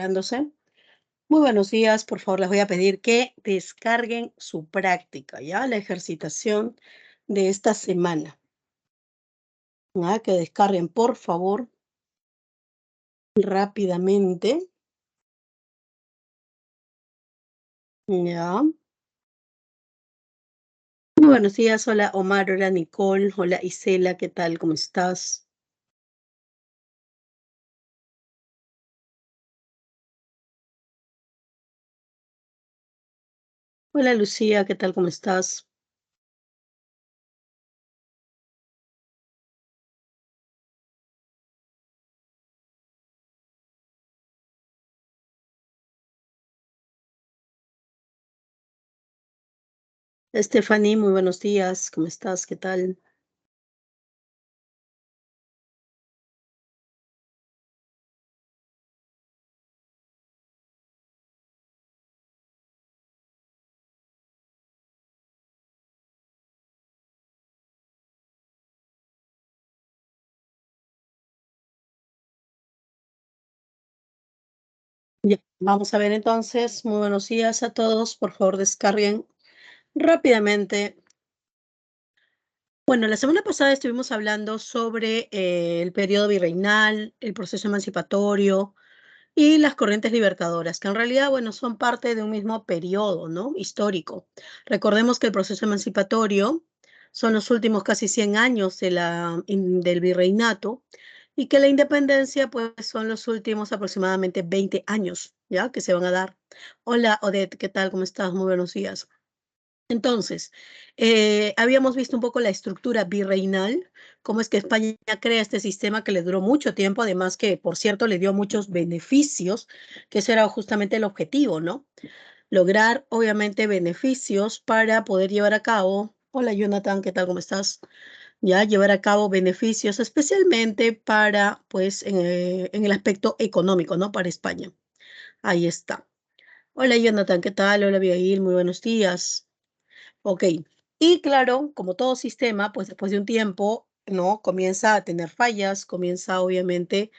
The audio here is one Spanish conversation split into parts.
Dándose. Muy buenos días, por favor, les voy a pedir que descarguen su práctica, ¿ya? La ejercitación de esta semana. ¿Ya? Que descarguen, por favor, rápidamente. ¿Ya? Muy buenos días, hola Omar, hola Nicole, hola Isela, ¿qué tal? ¿Cómo estás? Hola Lucía, ¿qué tal? ¿Cómo estás? Stephanie, muy buenos días, ¿cómo estás? ¿Qué tal? Ya, vamos a ver entonces, muy buenos días a todos, por favor descarguen rápidamente. Bueno, la semana pasada estuvimos hablando sobre el periodo virreinal, el proceso emancipatorio y las corrientes libertadoras, que en realidad, bueno, son parte de un mismo periodo, ¿no? Histórico. Recordemos que el proceso emancipatorio son los últimos casi 100 años del virreinato y que la independencia, pues, son los últimos aproximadamente 20 años, ¿ya? Que se van a dar. Hola, Odette, ¿qué tal? ¿Cómo estás? Muy buenos días. Entonces, habíamos visto un poco la estructura virreinal, cómo es que España crea este sistema que le duró mucho tiempo, además que, por cierto, le dio muchos beneficios, que ese era justamente el objetivo, ¿no? Lograr, obviamente, beneficios para poder llevar a cabo, hola Jonathan, ¿qué tal? ¿Cómo estás? Ya, llevar a cabo beneficios, especialmente para, pues, en el aspecto económico, ¿no? Para España. Ahí está. Hola Jonathan, ¿qué tal? Hola Abigail, muy buenos días. Ok, y claro, como todo sistema, pues después de un tiempo, ¿no? Comienza a tener fallas, comienza obviamente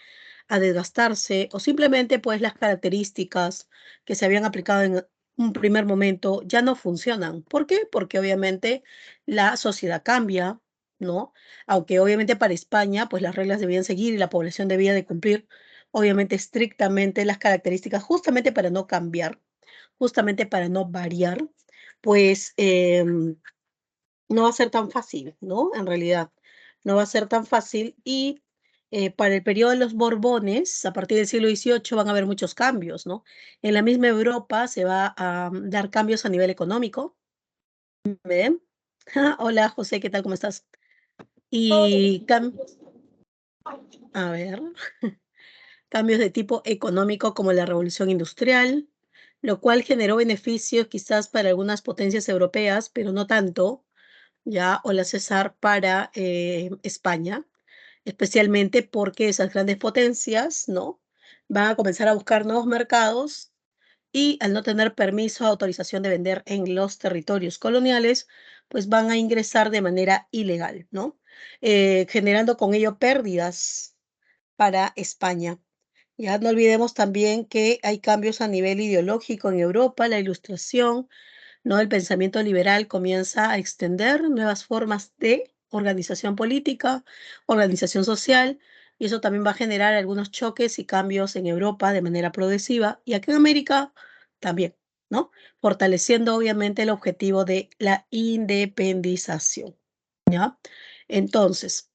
a desgastarse o simplemente pues las características que se habían aplicado en un primer momento ya no funcionan. ¿Por qué? Porque obviamente la sociedad cambia, ¿no? Aunque obviamente para España pues las reglas debían seguir y la población debía de cumplir obviamente estrictamente las características justamente para no cambiar, justamente para no variar, pues no va a ser tan fácil, ¿no? En realidad, no va a ser tan fácil y para el periodo de los Borbones, a partir del siglo XVIII, van a haber muchos cambios, ¿no? En la misma Europa se va a dar cambios a nivel económico. ¿Ven? Hola, José, ¿qué tal? ¿Cómo estás? Y a ver, cambios de tipo económico como la revolución industrial, lo cual generó beneficios quizás para algunas potencias europeas, pero no tanto, ya, o la Cesar para España, especialmente porque esas grandes potencias, ¿no? Van a comenzar a buscar nuevos mercados y al no tener permiso o autorización de vender en los territorios coloniales, pues van a ingresar de manera ilegal, ¿no? Generando con ello pérdidas para España. Ya no olvidemos también que hay cambios a nivel ideológico en Europa, la ilustración, ¿no? El pensamiento liberal comienza a extender nuevas formas de organización política, organización social, y eso también va a generar algunos choques y cambios en Europa de manera progresiva y aquí en América también, ¿no? Fortaleciendo obviamente el objetivo de la independización, ¿ya? Entonces,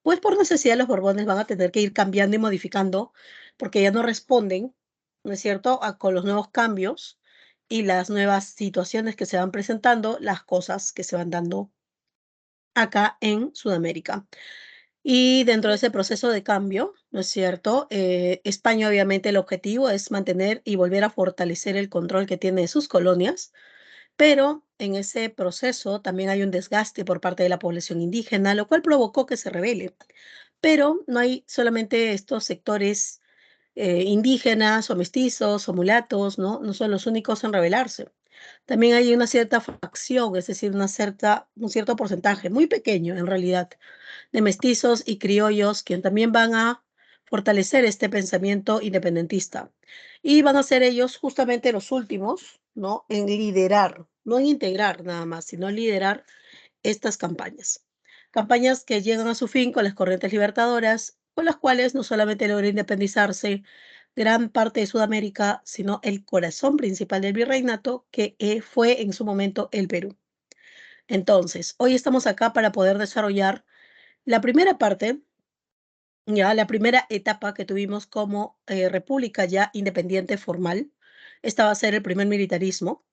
pues por necesidad los Borbones van a tener que ir cambiando y modificando porque ya no responden, ¿no es cierto?, con los nuevos cambios y las nuevas situaciones que se van presentando, las cosas que se van dando acá en Sudamérica. Y dentro de ese proceso de cambio, ¿no es cierto? España obviamente el objetivo es mantener y volver a fortalecer el control que tiene de sus colonias, pero en ese proceso también hay un desgaste por parte de la población indígena, lo cual provocó que se rebele. Pero no hay solamente estos sectores indígenas o mestizos o mulatos, ¿no? No son los únicos en rebelarse. También hay una cierta facción, es decir, un cierto porcentaje, muy pequeño en realidad, de mestizos y criollos que también van a fortalecer este pensamiento independentista. Y van a ser ellos justamente los últimos, ¿no? En liderar, no en integrar nada más, sino liderar estas campañas. Campañas que llegan a su fin con las corrientes libertadoras, con las cuales no solamente logra independizarse gran parte de Sudamérica, sino el corazón principal del virreinato, que fue en su momento el Perú. Entonces, hoy estamos acá para poder desarrollar la primera parte, ya la primera etapa que tuvimos como república ya independiente formal. Esta va a ser el primer militarismo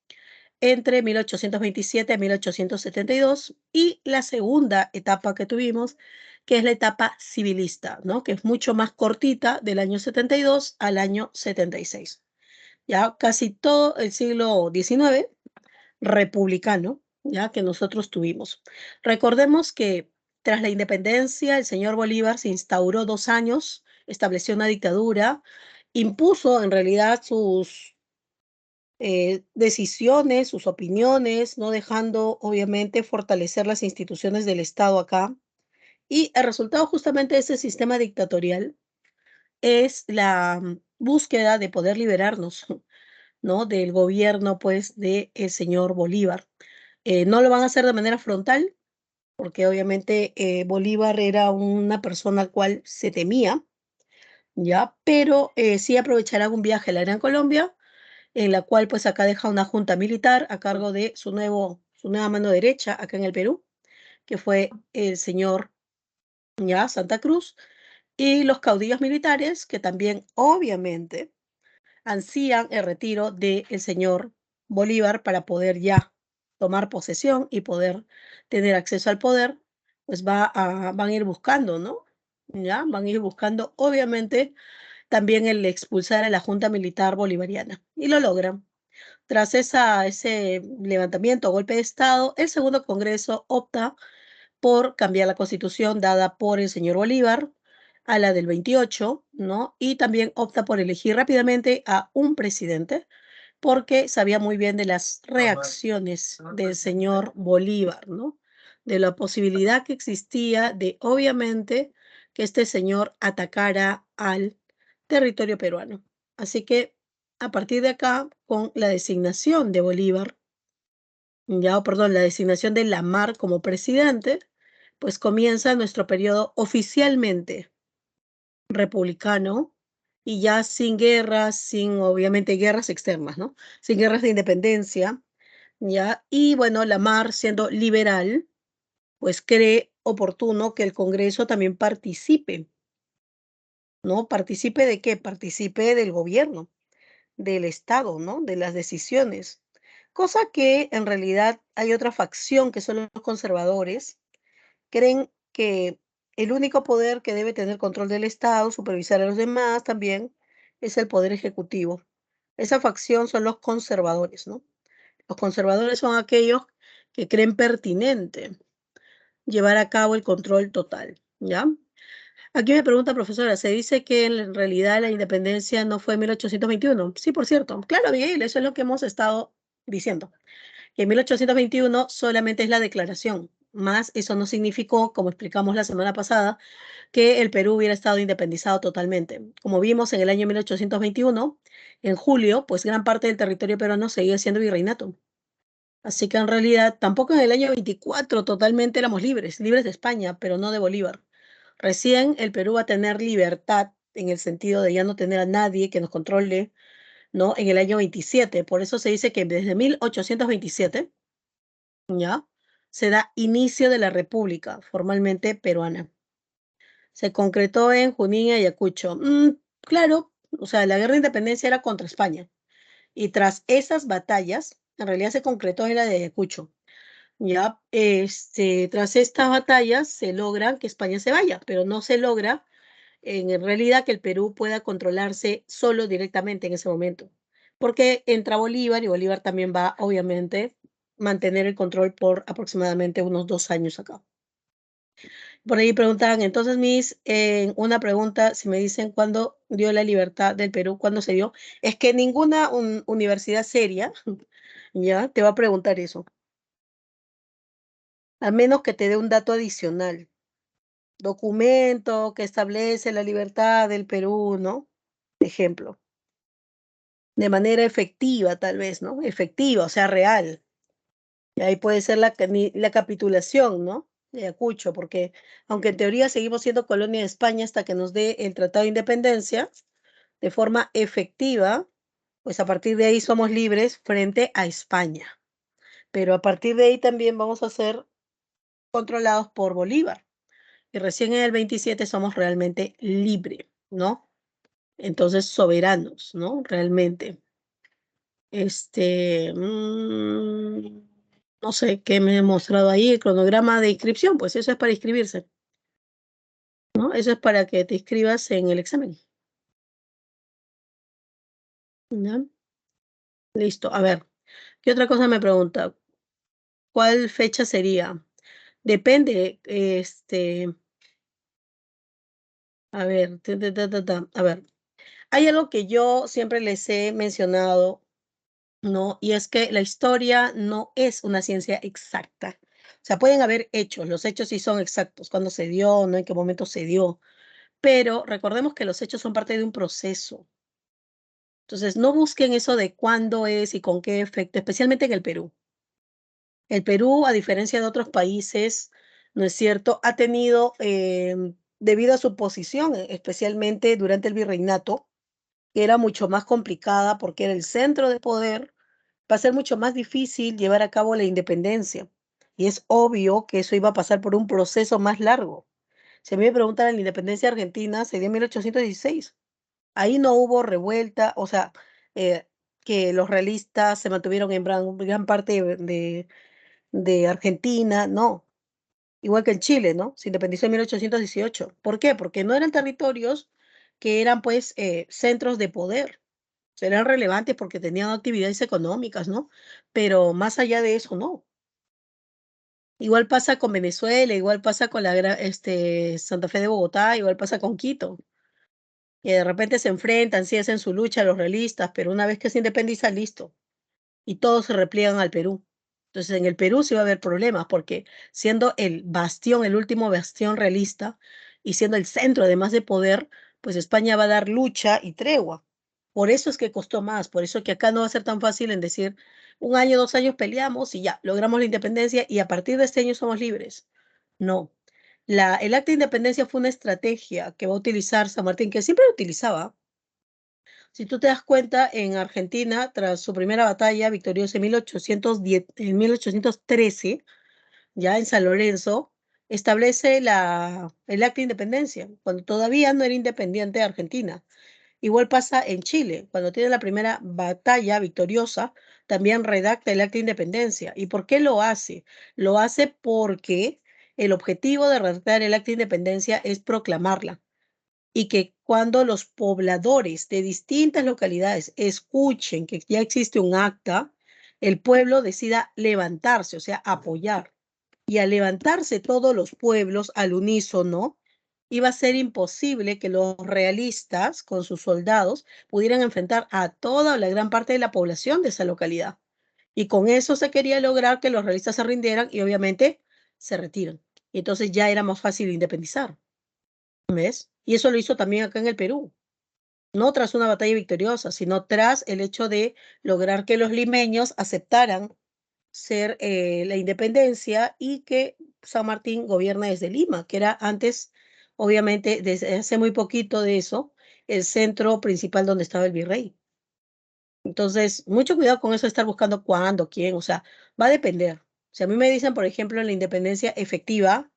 entre 1827 a 1872 y la segunda etapa que tuvimos, que es la etapa civilista, ¿no? Que es mucho más cortita, del año 72 al año 76. Ya casi todo el siglo XIX republicano, ya que nosotros tuvimos. Recordemos que tras la independencia, el señor Bolívar se instauró 2 años, estableció una dictadura, impuso en realidad sus decisiones, sus opiniones, no dejando obviamente fortalecer las instituciones del Estado acá. Y el resultado justamente de ese sistema dictatorial es la búsqueda de poder liberarnos, ¿no? Del gobierno, pues, del señor Bolívar. No lo van a hacer de manera frontal, porque obviamente Bolívar era una persona al cual se temía, ¿ya? Pero sí aprovecharán un viaje a la Gran Colombia, en la cual pues acá deja una junta militar a cargo de su nueva mano derecha acá en el Perú, que fue el señor ya Santa Cruz, y los caudillos militares que también obviamente ansían el retiro del señor Bolívar para poder ya tomar posesión y poder tener acceso al poder, pues van a ir buscando, ¿no? Ya van a ir buscando obviamente también el expulsar a la junta militar bolivariana y lo logran. Tras ese levantamiento o golpe de Estado, el segundo Congreso opta por cambiar la constitución dada por el señor Bolívar a la del 28, ¿no? Y también opta por elegir rápidamente a un presidente porque sabía muy bien de las reacciones del señor Bolívar, ¿no? De la posibilidad que existía de, obviamente, que este señor atacara al territorio peruano. Así que a partir de acá, con la designación de Bolívar, ya, perdón, la designación de Lamar como presidente, pues comienza nuestro periodo oficialmente republicano y ya sin guerras, sin obviamente guerras externas, ¿no? Sin guerras de independencia, ya. Y bueno, Lamar, siendo liberal, pues cree oportuno que el Congreso también participe, ¿no? ¿Participe de qué? Participe del gobierno, del Estado, ¿no? De las decisiones. Cosa que en realidad hay otra facción que son los conservadores, creen que el único poder que debe tener control del Estado, supervisar a los demás también, es el poder ejecutivo. Esa facción son los conservadores, ¿no? Los conservadores son aquellos que creen pertinente llevar a cabo el control total, ¿ya? Aquí me pregunta, profesora, se dice que en realidad la independencia no fue en 1821. Sí, por cierto. Claro, Miguel, eso es lo que hemos estado diciendo. En 1821 solamente es la declaración, más eso no significó, como explicamos la semana pasada, que el Perú hubiera estado independizado totalmente. Como vimos en el año 1821, en julio, pues gran parte del territorio peruano seguía siendo virreinato. Así que en realidad tampoco en el año 24 totalmente éramos libres, libres de España, pero no de Bolívar. Recién el Perú va a tener libertad en el sentido de ya no tener a nadie que nos controle, ¿no? En el año 27. Por eso se dice que desde 1827, ¿ya? Se da inicio de la República formalmente peruana. Se concretó en Junín y Ayacucho. Claro, o sea, la guerra de independencia era contra España. Y tras esas batallas, en realidad se concretó en la de Ayacucho. Ya, tras estas batallas se logra que España se vaya, pero no se logra en realidad que el Perú pueda controlarse solo directamente en ese momento, porque entra Bolívar y Bolívar también va, obviamente, mantener el control por aproximadamente unos 2 años acá. Por ahí preguntaban, entonces, Miss, una pregunta, si me dicen cuándo dio la libertad del Perú, cuándo se dio, es que ninguna universidad seria, ya, te va a preguntar eso, a menos que te dé un dato adicional. documento que establece la libertad del Perú, ¿no? Ejemplo, de manera efectiva, tal vez, ¿no? Efectiva, o sea, real. Y ahí puede ser la capitulación, ¿no? De Ayacucho, porque aunque en teoría seguimos siendo colonia de España hasta que nos dé el Tratado de Independencia, de forma efectiva, pues a partir de ahí somos libres frente a España. Pero a partir de ahí también vamos a ser controlados por Bolívar. Y recién en el 27 somos realmente libres, ¿no? Entonces soberanos, ¿no? Realmente. Este, no sé qué me he mostrado ahí, el cronograma de inscripción, pues eso es para inscribirse, ¿no? Eso es para que te inscribas en el examen, ¿ya? Listo, a ver, ¿qué otra cosa me pregunta? ¿Cuál fecha sería? Depende, a ver, a ver, hay algo que yo siempre les he mencionado, ¿no? Y es que la historia no es una ciencia exacta. O sea, pueden haber hechos, los hechos sí son exactos, cuándo se dio, ¿no? En qué momento se dio, pero recordemos que los hechos son parte de un proceso. Entonces, no busquen eso de cuándo es y con qué efecto, especialmente en el Perú. El Perú, a diferencia de otros países, ¿no es cierto?, ha tenido, debido a su posición, especialmente durante el virreinato, que era mucho más complicada porque era el centro de poder, va a ser mucho más difícil llevar a cabo la independencia. Y es obvio que eso iba a pasar por un proceso más largo. Si a mí me preguntan, la independencia argentina se dio en 1816. Ahí no hubo revuelta, o sea, eh, que los realistas se mantuvieron en gran parte de Argentina, no. Igual que en Chile, ¿no? Se independizó en 1818. ¿Por qué? Porque no eran territorios que eran, pues, centros de poder. Eran relevantes porque tenían actividades económicas, ¿no? Pero más allá de eso, no. Igual pasa con Venezuela, igual pasa con Santa Fe de Bogotá, igual pasa con Quito. Que de repente se enfrentan, sí hacen su lucha los realistas, pero una vez que se independizan, listo, y todos se repliegan al Perú. Entonces, en el Perú sí va a haber problemas, porque siendo el bastión, el último bastión realista, y siendo el centro además de poder, pues España va a dar lucha y tregua. Por eso es que costó más, por eso que acá no va a ser tan fácil en decir, un año, 2 años peleamos y ya, logramos la independencia y a partir de este año somos libres. No. El acta de independencia fue una estrategia que va a utilizar San Martín, que siempre lo utilizaba. Si tú te das cuenta, en Argentina, tras su primera batalla victoriosa en 1810, en 1813, ya en San Lorenzo, establece el acta de independencia, cuando todavía no era independiente Argentina. Igual pasa en Chile, cuando tiene la primera batalla victoriosa, también redacta el acta de independencia. ¿Y por qué lo hace? Lo hace porque el objetivo de redactar el acta de independencia es proclamarla y que cuando los pobladores de distintas localidades escuchen que ya existe un acta, el pueblo decida levantarse, o sea, apoyar. Y al levantarse todos los pueblos al unísono, iba a ser imposible que los realistas, con sus soldados, pudieran enfrentar a toda o la gran parte de la población de esa localidad. Y con eso se quería lograr que los realistas se rindieran y obviamente se retiran. Y entonces ya era más fácil independizar. ¿Ves? Y eso lo hizo también acá en el Perú, no tras una batalla victoriosa, sino tras el hecho de lograr que los limeños aceptaran ser la independencia y que San Martín gobierna desde Lima, que era antes, obviamente, desde hace muy poquito de eso, el centro principal donde estaba el virrey. Entonces, mucho cuidado con eso de estar buscando cuándo, quién, o sea, va a depender. Si a mí me dicen, por ejemplo, la independencia efectiva,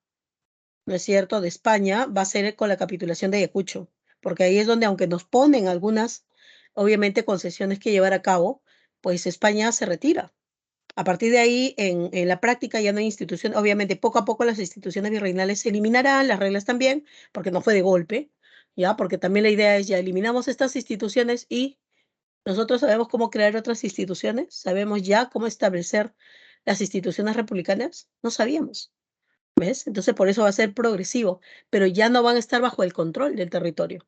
¿no es cierto?, de España, va a ser con la capitulación de Ayacucho, porque ahí es donde, aunque nos ponen algunas, obviamente, concesiones que llevar a cabo, pues España se retira. A partir de ahí, en la práctica ya no hay institución, obviamente, poco a poco las instituciones virreinales se eliminarán, las reglas también, porque no fue de golpe, ¿ya? Porque también la idea es ya eliminamos estas instituciones y nosotros sabemos cómo crear otras instituciones, sabemos ya cómo establecer las instituciones republicanas, no sabíamos. ¿Ves? Entonces, por eso va a ser progresivo, pero ya no van a estar bajo el control del territorio,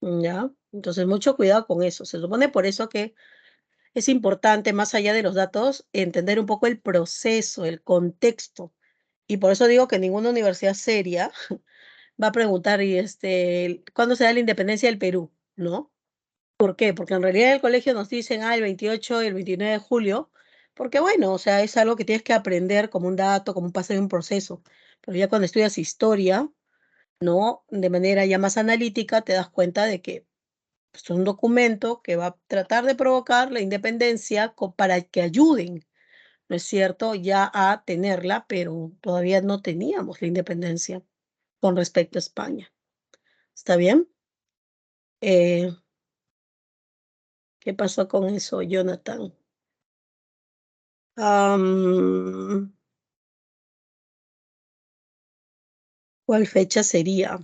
¿ya? Entonces, mucho cuidado con eso. Se supone por eso que es importante, más allá de los datos, entender un poco el proceso, el contexto Y por eso digo que ninguna universidad seria va a preguntar, ¿cuándo se da la independencia del Perú? ¿No? ¿Por qué? Porque en realidad en el colegio nos dicen, el 28 y el 29 de julio, porque bueno, o sea, es algo que tienes que aprender como un dato, como un paso de un proceso. Pero ya cuando estudias historia, ¿no? De manera ya más analítica, te das cuenta de que pues, es un documento que va a tratar de provocar la independencia para que ayuden, ¿no es cierto?, ya a tenerla, pero todavía no teníamos la independencia con respecto a España. ¿Está bien? Eh, ¿Qué pasó con eso, Jonathan? Am, ¿Cuál fecha sería?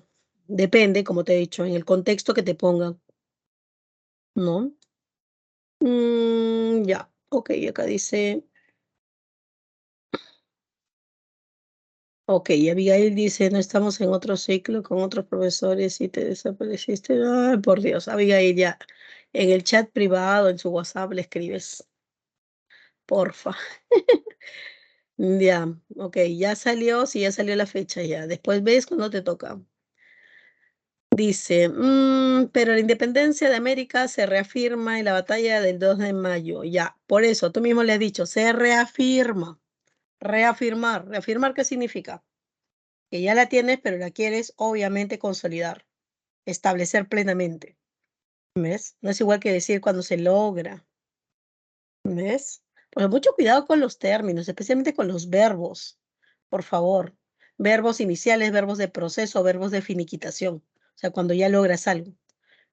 Depende, como te he dicho, en el contexto que te pongan, ¿no? Ya, ok, acá dice, ok, Abigail dice, no estamos en otro ciclo con otros profesores y te desapareciste. Ay, por Dios, Abigail, ya, en el chat privado, en su WhatsApp, le escribes, porfa. Ya, ok, ya salió, sí, ya salió la fecha, ya. Después ves cuando te toca. Dice, pero la independencia de América se reafirma en la batalla del 2 de mayo. Ya, por eso, tú mismo le has dicho, se reafirma. Reafirmar. ¿Reafirmar qué significa? Que ya la tienes, pero la quieres obviamente consolidar, establecer plenamente. ¿Ves? No es igual que decir cuando se logra. ¿Ves? Pues mucho cuidado con los términos, especialmente con los verbos, por favor. Verbos iniciales, verbos de proceso, verbos de finiquitación. O sea, cuando ya logras algo.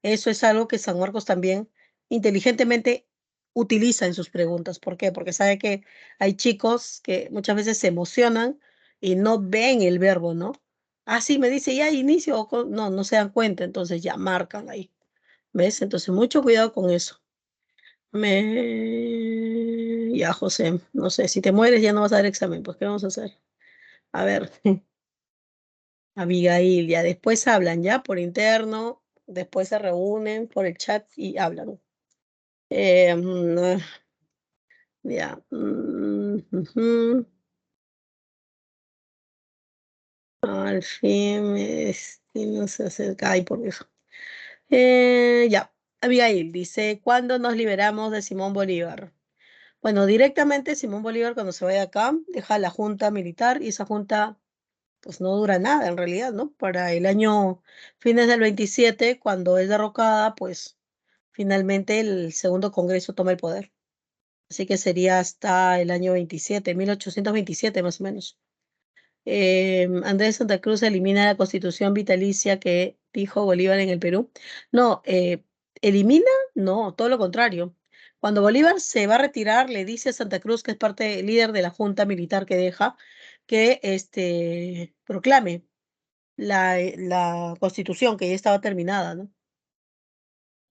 Eso es algo que San Marcos también inteligentemente utiliza en sus preguntas. ¿Por qué? Porque sabe que hay chicos que muchas veces se emocionan y no ven el verbo, ¿no? Ah, sí, me dice ya inicio, no, no se dan cuenta, entonces ya marcan ahí. ¿Ves? Entonces, mucho cuidado con eso. Ya, José, no sé, si te mueres ya no vas a dar examen, pues, ¿qué vamos a hacer? A ver, Abigail, ya después hablan, ya, por interno, después se reúnen por el chat y hablan. Ah, ya. Ujú. Al fin, mi destino se acerca. Ay, por Dios. Ya. Abigail dice, ¿cuándo nos liberamos de Simón Bolívar? Bueno, directamente Simón Bolívar cuando se vaya acá, deja la junta militar y esa junta pues no dura nada en realidad, ¿no? Para el año fines del 27, cuando es derrocada, pues finalmente el segundo congreso toma el poder. Así que sería hasta el año 27, 1827 más o menos. Andrés Santa Cruz elimina la constitución vitalicia que dijo Bolívar en el Perú. No, elimina, no, todo lo contrario. Cuando Bolívar se va a retirar, le dice a Santa Cruz, que es parte líder de la junta militar que deja, que proclame la constitución que ya estaba terminada, ¿no?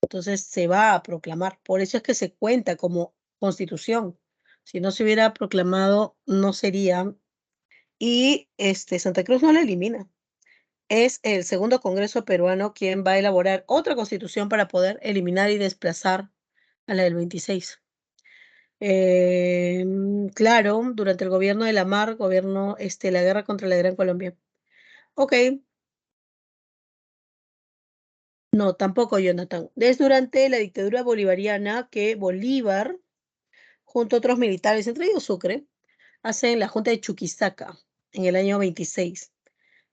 Entonces se va a proclamar. Por eso es que se cuenta como constitución. Si no se hubiera proclamado, no sería. Y Santa Cruz no la elimina. Es el segundo Congreso peruano quien va a elaborar otra constitución para poder eliminar y desplazar a la del 26. Claro, durante el gobierno de la MAR, la guerra contra la Gran Colombia. Ok, no, tampoco, Jonathan. Es durante la dictadura bolivariana que Bolívar, junto a otros militares, entre ellos Sucre, hacen la Junta de Chuquisaca en el año 26.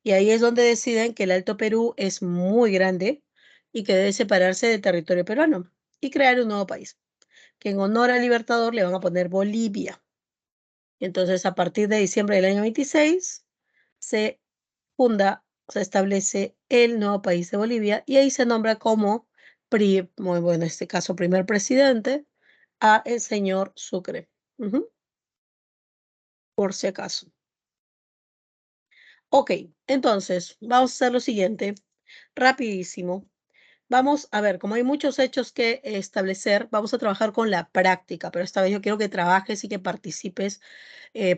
Y ahí es donde deciden que el Alto Perú es muy grande y que debe separarse del territorio peruano y crear un nuevo país, que en honor al Libertador le van a poner Bolivia. Entonces, a partir de diciembre del año 26, se se establece el nuevo país de Bolivia y ahí se nombra como, muy bueno, en este caso, primer presidente, a el señor Sucre. Ujú, por si acaso. Ok, entonces, vamos a hacer lo siguiente, rapidísimo. Vamos a ver, como hay muchos hechos que establecer, vamos a trabajar con la práctica, pero esta vez yo quiero que trabajes y que participes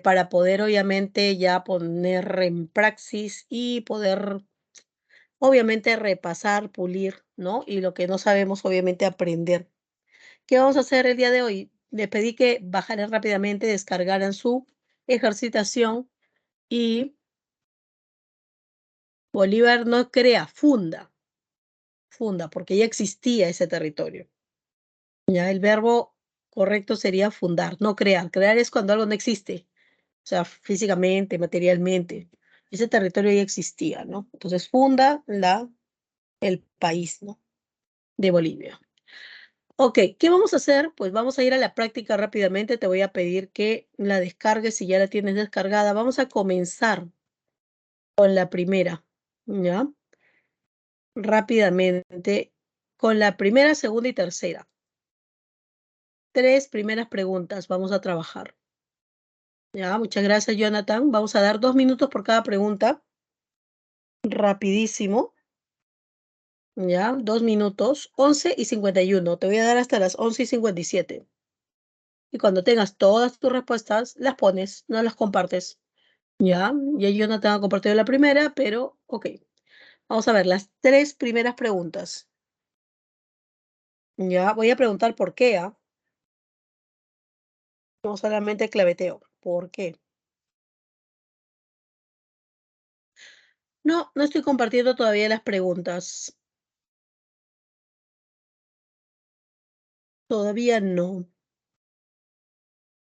para poder obviamente ya poner en praxis y poder obviamente repasar, pulir, ¿no? Y lo que no sabemos obviamente aprender. ¿Qué vamos a hacer el día de hoy? Les pedí que bajaran rápidamente, descargaran su ejercitación Y Bolívar no crea, funda, porque ya existía ese territorio. Ya el verbo correcto sería fundar, no crear. Crear es cuando algo no existe, o sea, físicamente, materialmente. Ese territorio ya existía, ¿no? Entonces funda el país, ¿no? De Bolivia. Ok, ¿qué vamos a hacer? Pues vamos a ir a la práctica rápidamente. Te voy a pedir que la descargues si ya la tienes descargada. Vamos a comenzar con la primera, ¿ya? Rápidamente, con la primera, segunda y tercera. Tres primeras preguntas vamos a trabajar. Ya, muchas gracias, Jonathan. Vamos a dar 2 minutos por cada pregunta. Rapidísimo. Ya, 2 minutos. 11:51. Te voy a dar hasta las 11:57. Y cuando tengas todas tus respuestas, las pones, no las compartes. Ya, ya Jonathan ha compartido la primera, pero ok. Vamos a ver las tres primeras preguntas. Ya, voy a preguntar por qué, ¿ah? No solamente claveteo. ¿Por qué? No, no estoy compartiendo todavía las preguntas. Todavía no.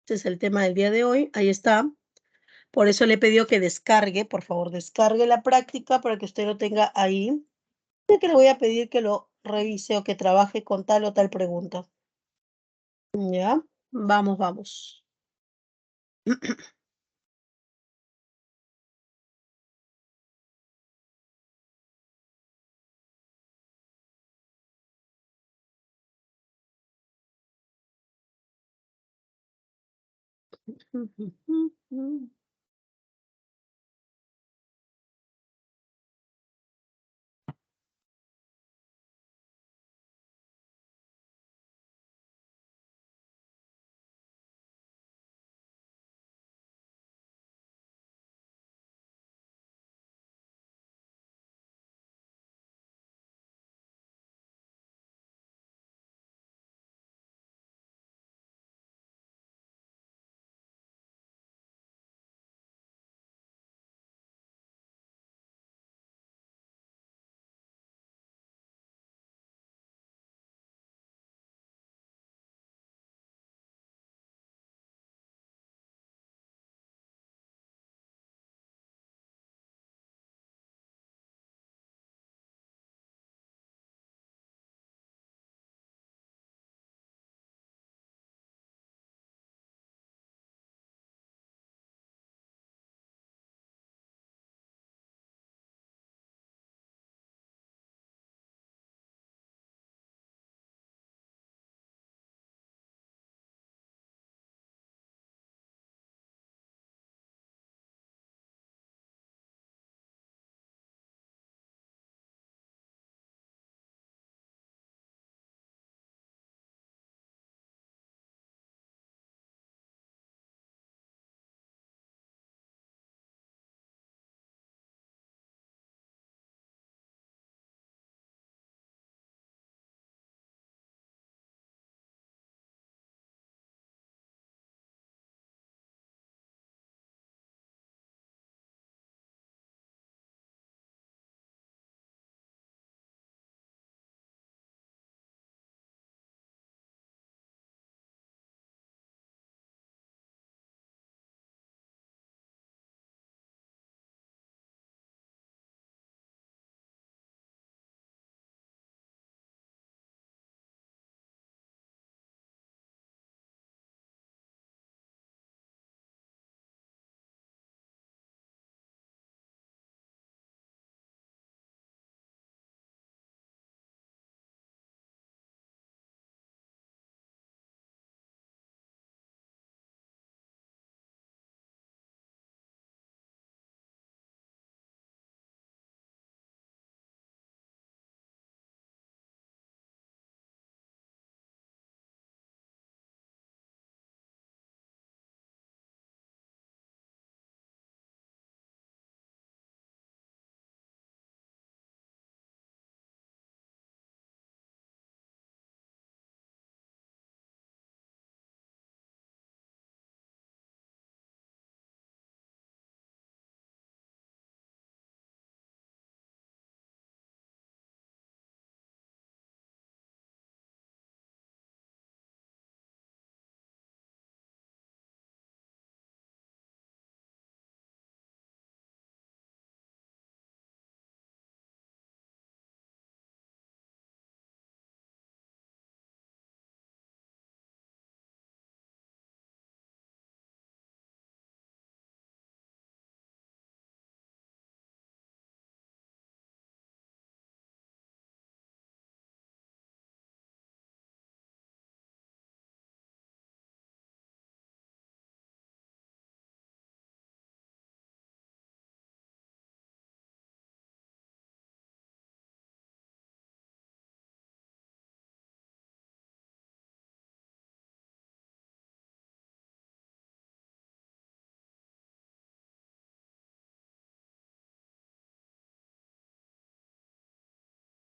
Este es el tema del día de hoy. Ahí está. Por eso le he pedido que descargue, por favor, descargue la práctica para que usted lo tenga ahí. Y que le voy a pedir que lo revise o que trabaje con tal o tal pregunta. Ya, vamos, vamos.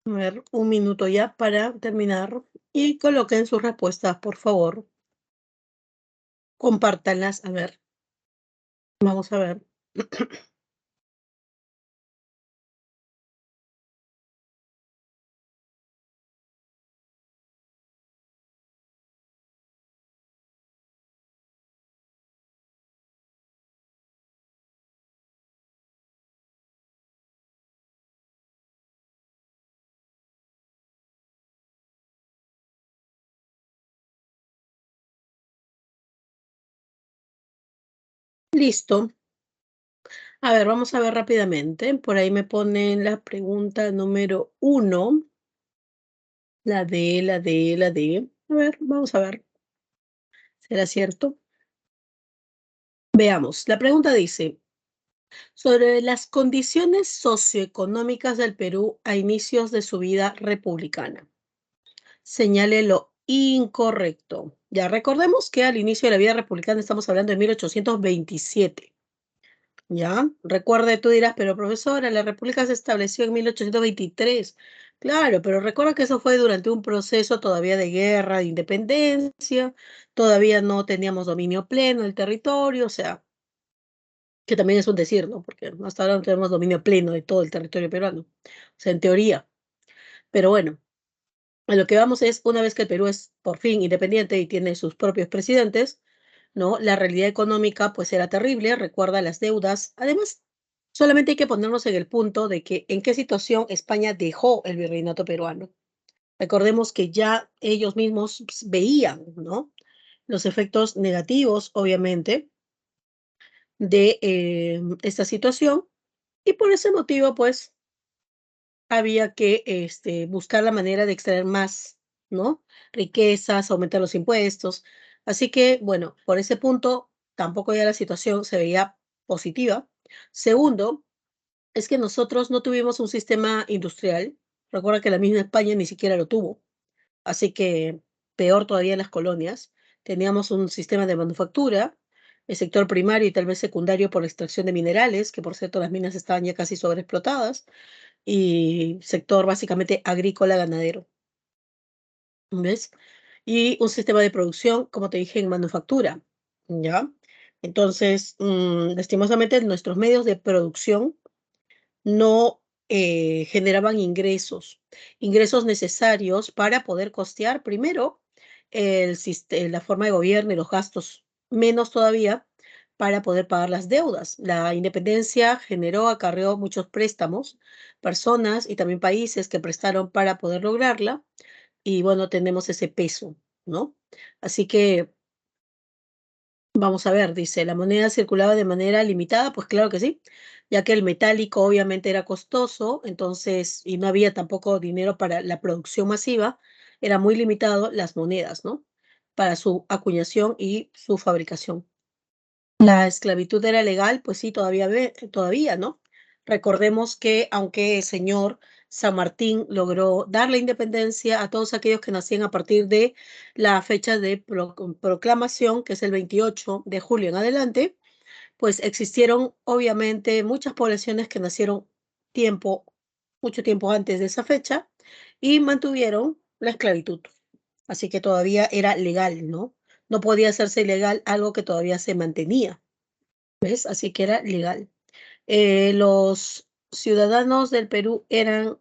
A ver, un minuto ya para terminar y coloquen sus respuestas, por favor. Compártanlas. A ver, vamos a ver. Listo. A ver, vamos a ver rápidamente. Por ahí me ponen la pregunta número uno, la D. A ver, vamos a ver. ¿Será cierto? Veamos. La pregunta dice, sobre las condiciones socioeconómicas del Perú a inicios de su vida republicana. Señale lo incorrecto. Ya recordemos que al inicio de la vida republicana estamos hablando de 1827. ¿Ya? Recuerde, tú dirás, pero profesora, la república se estableció en 1823. Claro, pero recuerda que eso fue durante un proceso todavía de guerra, de independencia, todavía no teníamos dominio pleno del territorio, o sea, que también es un decir, ¿no? Porque hasta ahora no tenemos dominio pleno de todo el territorio peruano, o sea, en teoría. Pero bueno, a lo que vamos es, una vez que el Perú es por fin independiente y tiene sus propios presidentes, ¿no? La realidad económica pues era terrible, recuerda las deudas. Además, solamente hay que ponernos en el punto de que en qué situación España dejó el virreinato peruano. Recordemos que ya ellos mismos pues, veían, ¿no? Los efectos negativos, obviamente, de esta situación y por ese motivo, pues, había que buscar la manera de extraer más, ¿no? Riquezas, aumentar los impuestos. Así que, bueno, por ese punto tampoco ya la situación se veía positiva. Segundo, es que nosotros no tuvimos un sistema industrial. Recuerda que la misma España ni siquiera lo tuvo. Así que peor todavía en las colonias. Teníamos un sistema de manufactura, el sector primario y tal vez secundario por la extracción de minerales, que por cierto las minas estaban ya casi sobreexplotadas y sector básicamente agrícola ganadero, ¿ves? Y un sistema de producción, como te dije, en manufactura, ¿ya? Entonces, lastimosamente, nuestros medios de producción no generaban ingresos necesarios para poder costear primero la forma de gobierno y los gastos, menos todavía para poder pagar las deudas. La independencia acarreó muchos préstamos, personas y también países que prestaron para poder lograrla, y bueno, tenemos ese peso, ¿no? Así que vamos a ver, dice, ¿la moneda circulaba de manera limitada? Pues claro que sí, ya que el metálico obviamente era costoso, entonces, y no había tampoco dinero para la producción masiva, era muy limitado las monedas, ¿no? Para su acuñación y su fabricación. La esclavitud era legal, pues sí, todavía, ¿no? Recordemos que aunque el señor San Martín logró dar la independencia a todos aquellos que nacían a partir de la fecha de proclamación, que es el 28 de julio en adelante, pues existieron obviamente muchas poblaciones que nacieron tiempo, mucho tiempo antes de esa fecha y mantuvieron la esclavitud. Así que todavía era legal, ¿no? No podía hacerse ilegal algo que todavía se mantenía. ¿Ves? Así que era legal. Los ciudadanos del Perú eran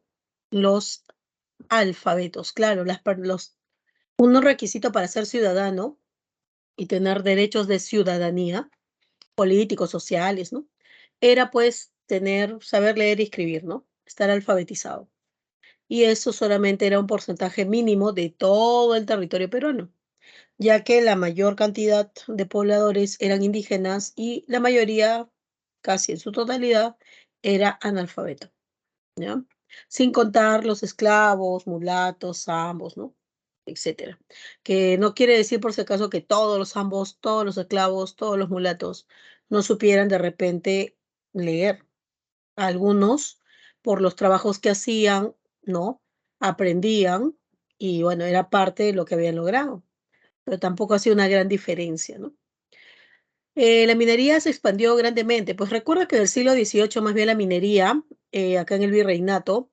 los alfabetos, claro, unos requisitos para ser ciudadano y tener derechos de ciudadanía, políticos, sociales, ¿no? Era pues saber leer y escribir, ¿no? Estar alfabetizado. Y eso solamente era un porcentaje mínimo de todo el territorio peruano, ya que la mayor cantidad de pobladores eran indígenas y la mayoría, casi en su totalidad, era analfabeta, ¿ya? Sin contar los esclavos, mulatos, zambos, ¿no? Etcétera. Que no quiere decir por si acaso que todos los zambos, todos los esclavos, todos los mulatos no supieran de repente leer. Algunos, por los trabajos que hacían, ¿no? Aprendían y bueno, era parte de lo que habían logrado, pero tampoco ha sido una gran diferencia, ¿no? La minería se expandió grandemente, pues recuerda que en el siglo XVIII más bien la minería, acá en el virreinato,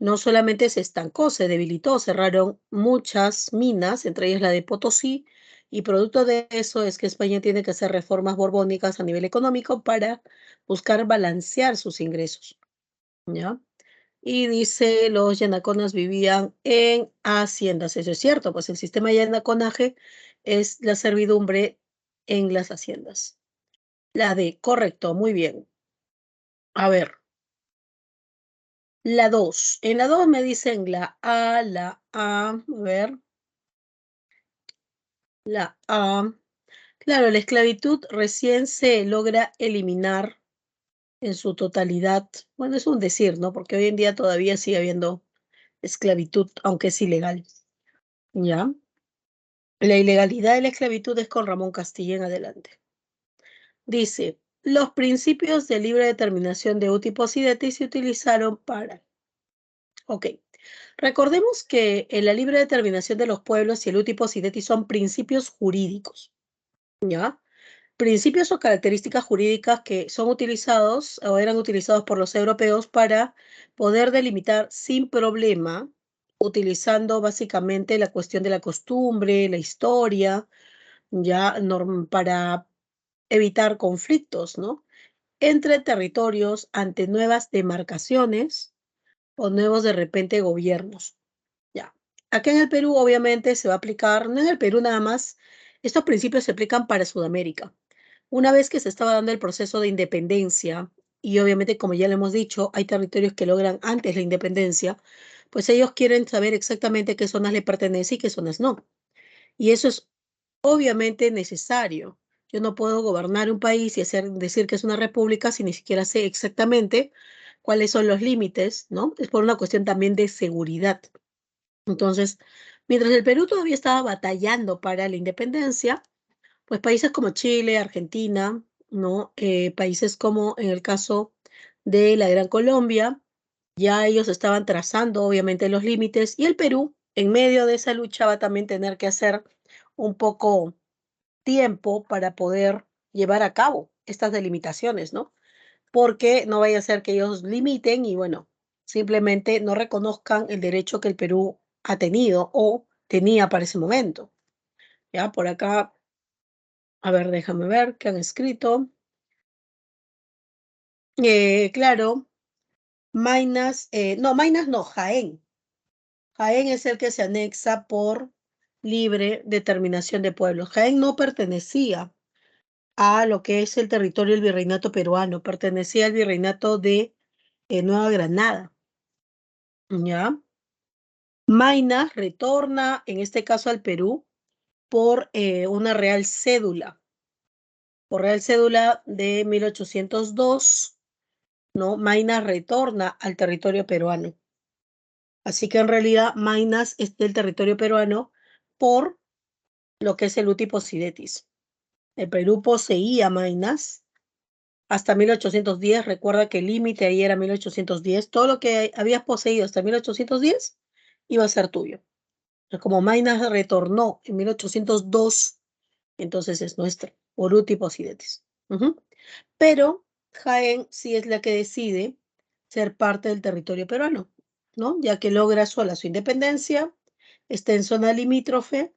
no solamente se estancó, se debilitó, cerraron muchas minas, entre ellas la de Potosí, y producto de eso es que España tiene que hacer reformas borbónicas a nivel económico para buscar balancear sus ingresos, ¿ya? Y dice, los yanaconas vivían en haciendas. Eso es cierto, pues el sistema de yanaconaje es la servidumbre en las haciendas. La D, correcto, muy bien. A ver, la 2. En la 2 me dicen a ver, la A. Claro, la esclavitud recién se logra eliminar en su totalidad. Bueno, es un decir, ¿no? Porque hoy en día todavía sigue habiendo esclavitud, aunque es ilegal, ¿ya? La ilegalidad de la esclavitud es con Ramón Castilla en adelante. Dice, los principios de libre determinación de Eutipos y Detis se utilizaron para... Ok, recordemos que en la libre determinación de los pueblos y el Eutipos y Detis son principios jurídicos, ¿ya? Principios o características jurídicas que son utilizados o eran utilizados por los europeos para poder delimitar sin problema, utilizando básicamente la cuestión de la costumbre, la historia, ya para evitar conflictos, ¿no? Entre territorios ante nuevas demarcaciones o nuevos de repente gobiernos. Ya. Acá en el Perú obviamente se va a aplicar, no en el Perú nada más, estos principios se aplican para Sudamérica. Una vez que se estaba dando el proceso de independencia, y obviamente como ya le hemos dicho, hay territorios que logran antes la independencia, pues ellos quieren saber exactamente qué zonas le pertenecen y qué zonas no. Y eso es obviamente necesario. Yo no puedo gobernar un país y decir que es una república si ni siquiera sé exactamente cuáles son los límites, ¿no? Es por una cuestión también de seguridad. Entonces, mientras el Perú todavía estaba batallando para la independencia, pues países como Chile, Argentina, ¿no? Países como en el caso de la Gran Colombia, ya ellos estaban trazando obviamente los límites y el Perú, en medio de esa lucha, va a también tener que hacer un poco tiempo para poder llevar a cabo estas delimitaciones, ¿no? Porque no vaya a ser que ellos limiten y bueno, simplemente no reconozcan el derecho que el Perú ha tenido o tenía para ese momento. Ya, por acá, a ver, déjame ver qué han escrito. Claro, Mainas no, Jaén. Jaén es el que se anexa por libre determinación de pueblos. Jaén no pertenecía a lo que es el territorio del virreinato peruano, pertenecía al virreinato de Nueva Granada, ¿ya? Mainas retorna, en este caso al Perú, por una real cédula de 1802, ¿no? Mainas retorna al territorio peruano. Así que en realidad Mainas es del territorio peruano por lo que es el Uti Posidetis. El Perú poseía Mainas hasta 1810. Recuerda que el límite ahí era 1810. Todo lo que habías poseído hasta 1810 iba a ser tuyo. Como Mainas retornó en 1802, entonces es nuestro, por Uti Posidetis. Pero Jaén sí es la que decide ser parte del territorio peruano, ¿no? Ya que logra sola su independencia, está en zona limítrofe,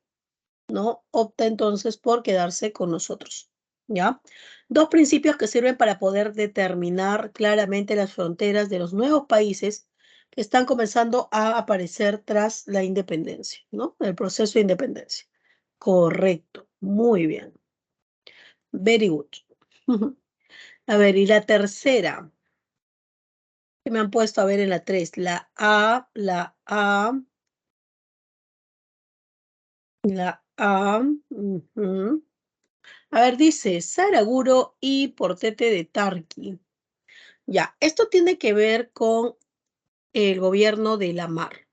¿no? Opta entonces por quedarse con nosotros, ¿ya? Dos principios que sirven para poder determinar claramente las fronteras de los nuevos países que están comenzando a aparecer tras la independencia, ¿no? El proceso de independencia. Correcto, muy bien. Very good. A ver, y la tercera, que me han puesto a ver en la 3, la A. A ver, dice Saraguro y Portete de Tarqui. Ya, esto tiene que ver con el gobierno de la mar,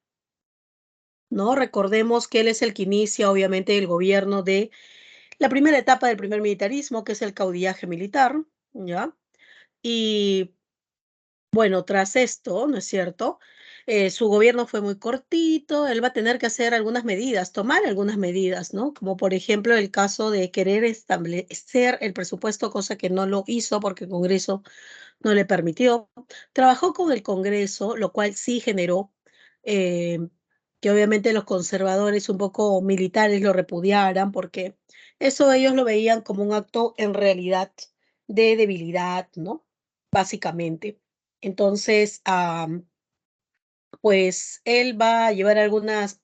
¿no? Recordemos que él es el que inicia, obviamente, el gobierno de la primera etapa del primer militarismo, que es el caudillaje militar, ¿ya? Y bueno, tras esto, ¿no es cierto? Su gobierno fue muy cortito, él va a tener que hacer algunas medidas, tomar algunas medidas, ¿no? Como por ejemplo el caso de querer establecer el presupuesto, cosa que no lo hizo porque el Congreso no le permitió. Trabajó con el Congreso, lo cual sí generó eh, que obviamente los conservadores un poco militares lo repudiaran, porque eso ellos lo veían como un acto en realidad de debilidad, ¿no? Básicamente. Entonces, pues él va a llevar algunas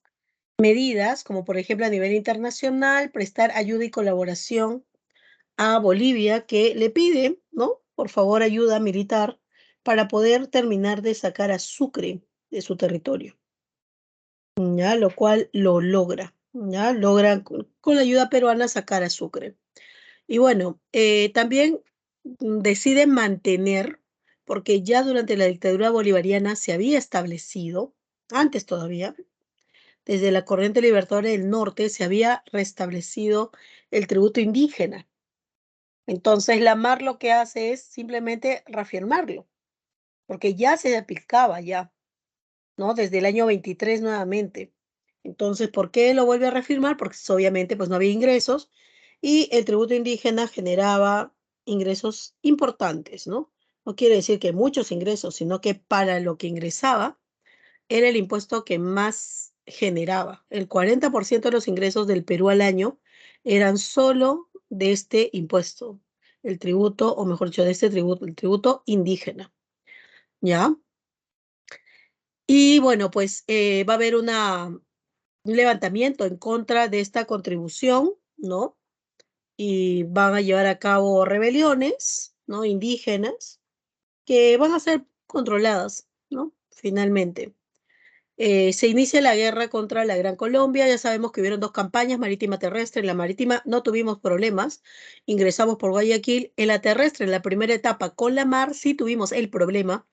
medidas, como por ejemplo a nivel internacional, prestar ayuda y colaboración a Bolivia, que le pide, ¿no? Por favor, ayuda militar para poder terminar de sacar a Sucre de su territorio, ¿ya? Lo cual lo logra, ¿ya? Logra con la ayuda peruana sacar a Sucre. Y bueno, también decide mantener, porque ya durante la dictadura bolivariana se había establecido, antes todavía, desde la corriente libertadora del norte, se había restablecido el tributo indígena. Entonces, la MAR lo que hace es simplemente reafirmarlo, porque ya se aplicaba ya, ¿no? Desde el año 23 nuevamente. Entonces, ¿por qué lo vuelve a reafirmar? Porque obviamente pues no había ingresos y el tributo indígena generaba ingresos importantes, ¿no? No quiere decir que muchos ingresos, sino que para lo que ingresaba era el impuesto que más generaba. El 40% de los ingresos del Perú al año eran solo de este impuesto, el tributo, o mejor dicho, de este tributo, el tributo indígena, ¿ya? Y bueno, pues va a haber un levantamiento en contra de esta contribución, ¿no? Y van a llevar a cabo rebeliones, ¿no? Indígenas, que van a ser controladas, ¿no? Finalmente. Se inicia la guerra contra la Gran Colombia. Ya sabemos que hubieron dos campañas, marítima terrestre. En la marítima no tuvimos problemas, ingresamos por Guayaquil. En la terrestre, en la primera etapa con la mar, sí tuvimos el problema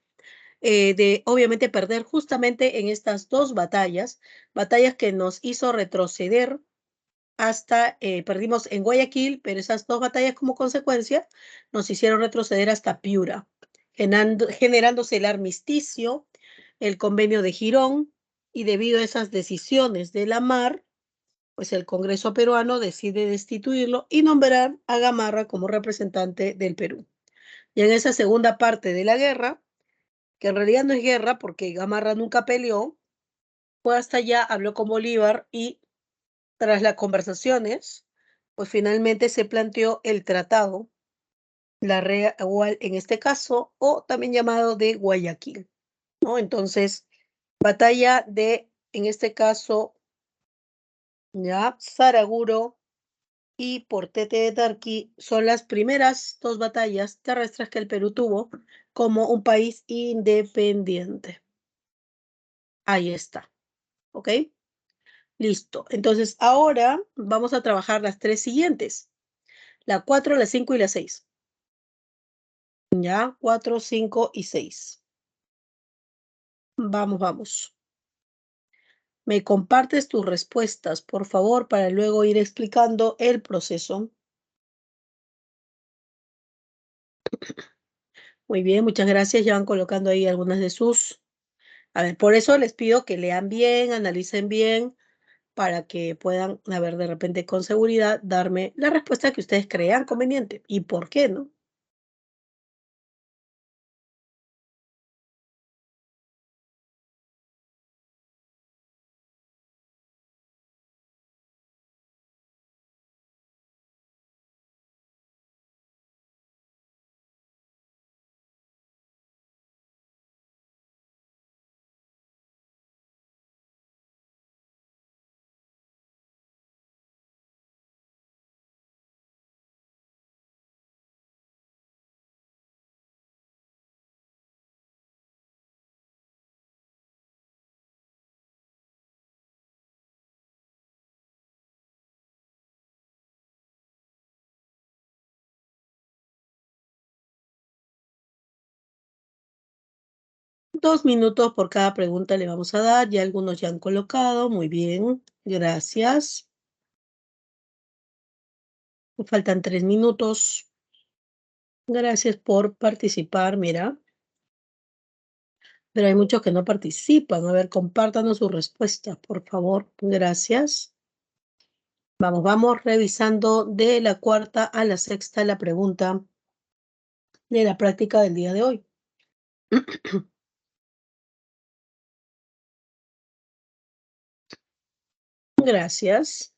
de obviamente perder justamente en estas dos batallas, batallas que nos hizo retroceder hasta, perdimos en Guayaquil, pero esas dos batallas como consecuencia nos hicieron retroceder hasta Piura, generándose el armisticio, el convenio de Girón, y debido a esas decisiones de la MAR, pues el Congreso peruano decide destituirlo y nombrar a Gamarra como representante del Perú. Y en esa segunda parte de la guerra, que en realidad no es guerra porque Gamarra nunca peleó, fue hasta allá, habló con Bolívar y tras las conversaciones, pues finalmente se planteó el tratado, la Real en este caso, o también llamado de Guayaquil, ¿no? Entonces, batalla de, en este caso, ya, Saraguro y Portete de Tarqui son las primeras dos batallas terrestres que el Perú tuvo como un país independiente. Ahí está, ¿ok? Listo. Entonces, ahora vamos a trabajar las tres siguientes. La 4, la 5 y la 6. Ya, 4, 5 y 6. Vamos, vamos. Me compartes tus respuestas, por favor, para luego ir explicando el proceso. Muy bien, muchas gracias. Ya van colocando ahí algunas de sus... A ver, por eso les pido que lean bien, analicen bien, para que puedan, a ver, de repente con seguridad, darme la respuesta que ustedes crean conveniente. ¿Y por qué no? 2 minutos por cada pregunta le vamos a dar. Ya algunos ya han colocado. Muy bien, gracias. Me faltan 3 minutos. Gracias por participar, mira. Pero hay muchos que no participan. A ver, compártanos su respuesta, por favor. Gracias. Vamos, vamos revisando de la cuarta a la sexta la pregunta de la práctica del día de hoy. Gracias.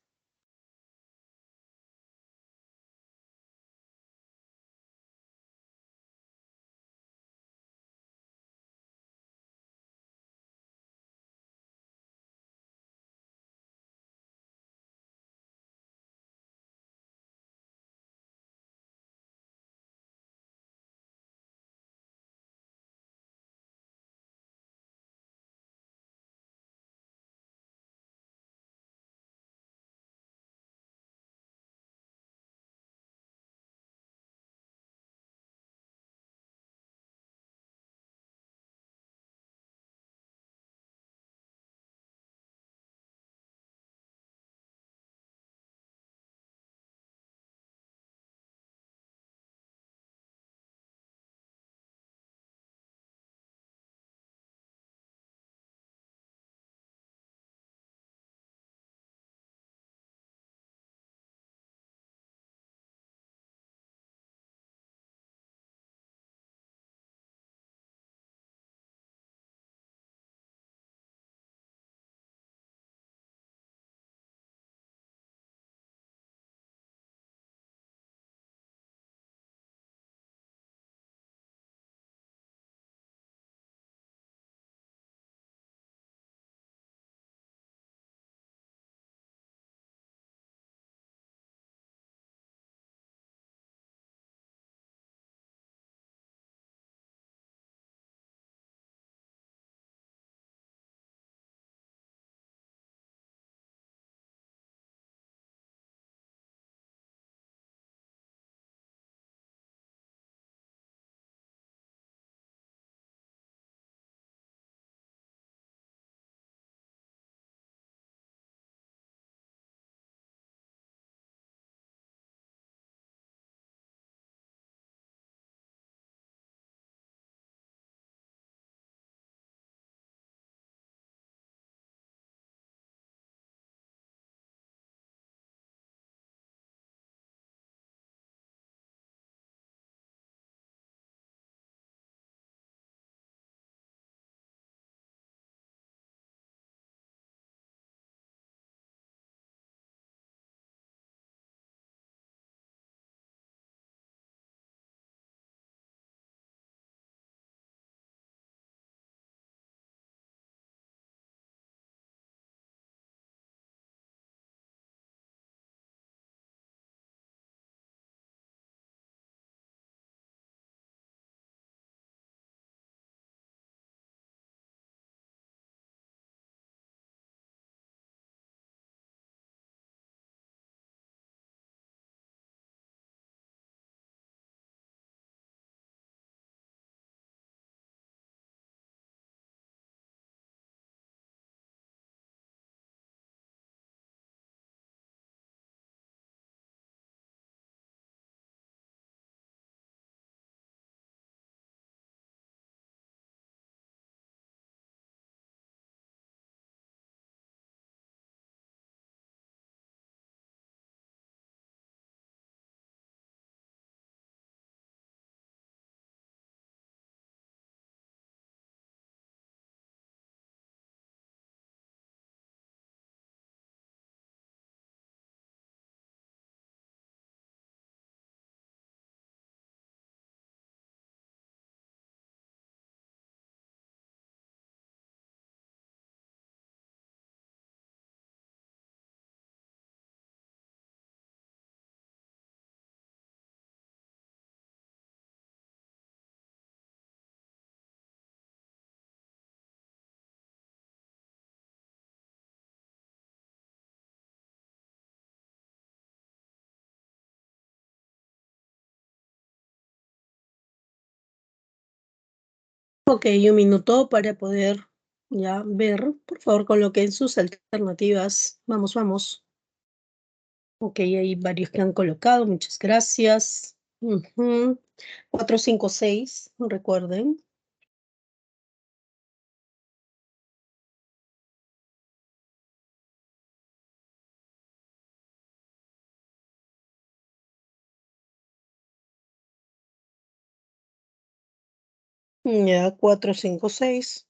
Ok, un minuto para poder ya ver, por favor, coloquen sus alternativas. Vamos, vamos. Ok, hay varios que han colocado, muchas gracias. Ujú. 456, recuerden. Ya, 456.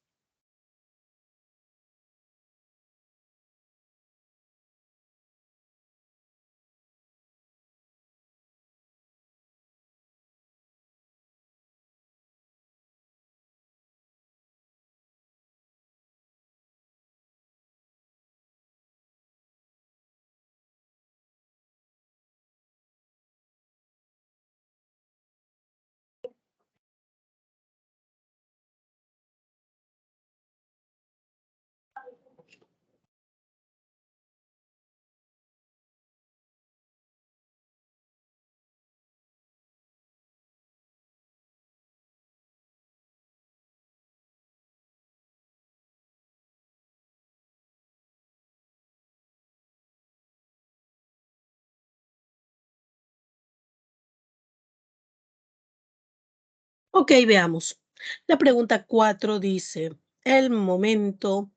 Ok, veamos. La pregunta 4 dice, el momento,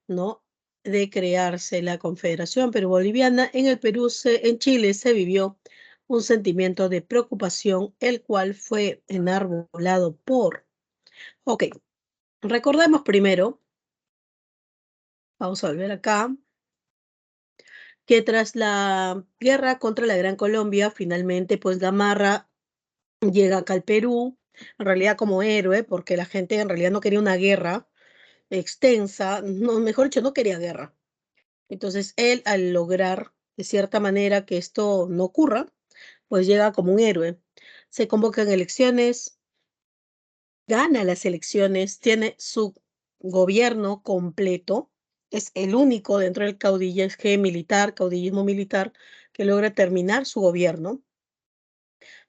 ¿no?, de crearse la Confederación Perú-Boliviana, en Chile se vivió un sentimiento de preocupación, el cual fue enarbolado por... Ok, recordemos primero, vamos a volver acá, que tras la guerra contra la Gran Colombia, finalmente, pues Gamarra llega acá al Perú, en realidad como héroe, porque la gente en realidad no quería una guerra extensa, no, mejor dicho, no quería guerra. Entonces, él, al lograr de cierta manera que esto no ocurra, pues llega como un héroe. Se convocan elecciones, gana las elecciones, tiene su gobierno completo, es el único dentro del caudillaje militar, caudillismo militar, que logra terminar su gobierno,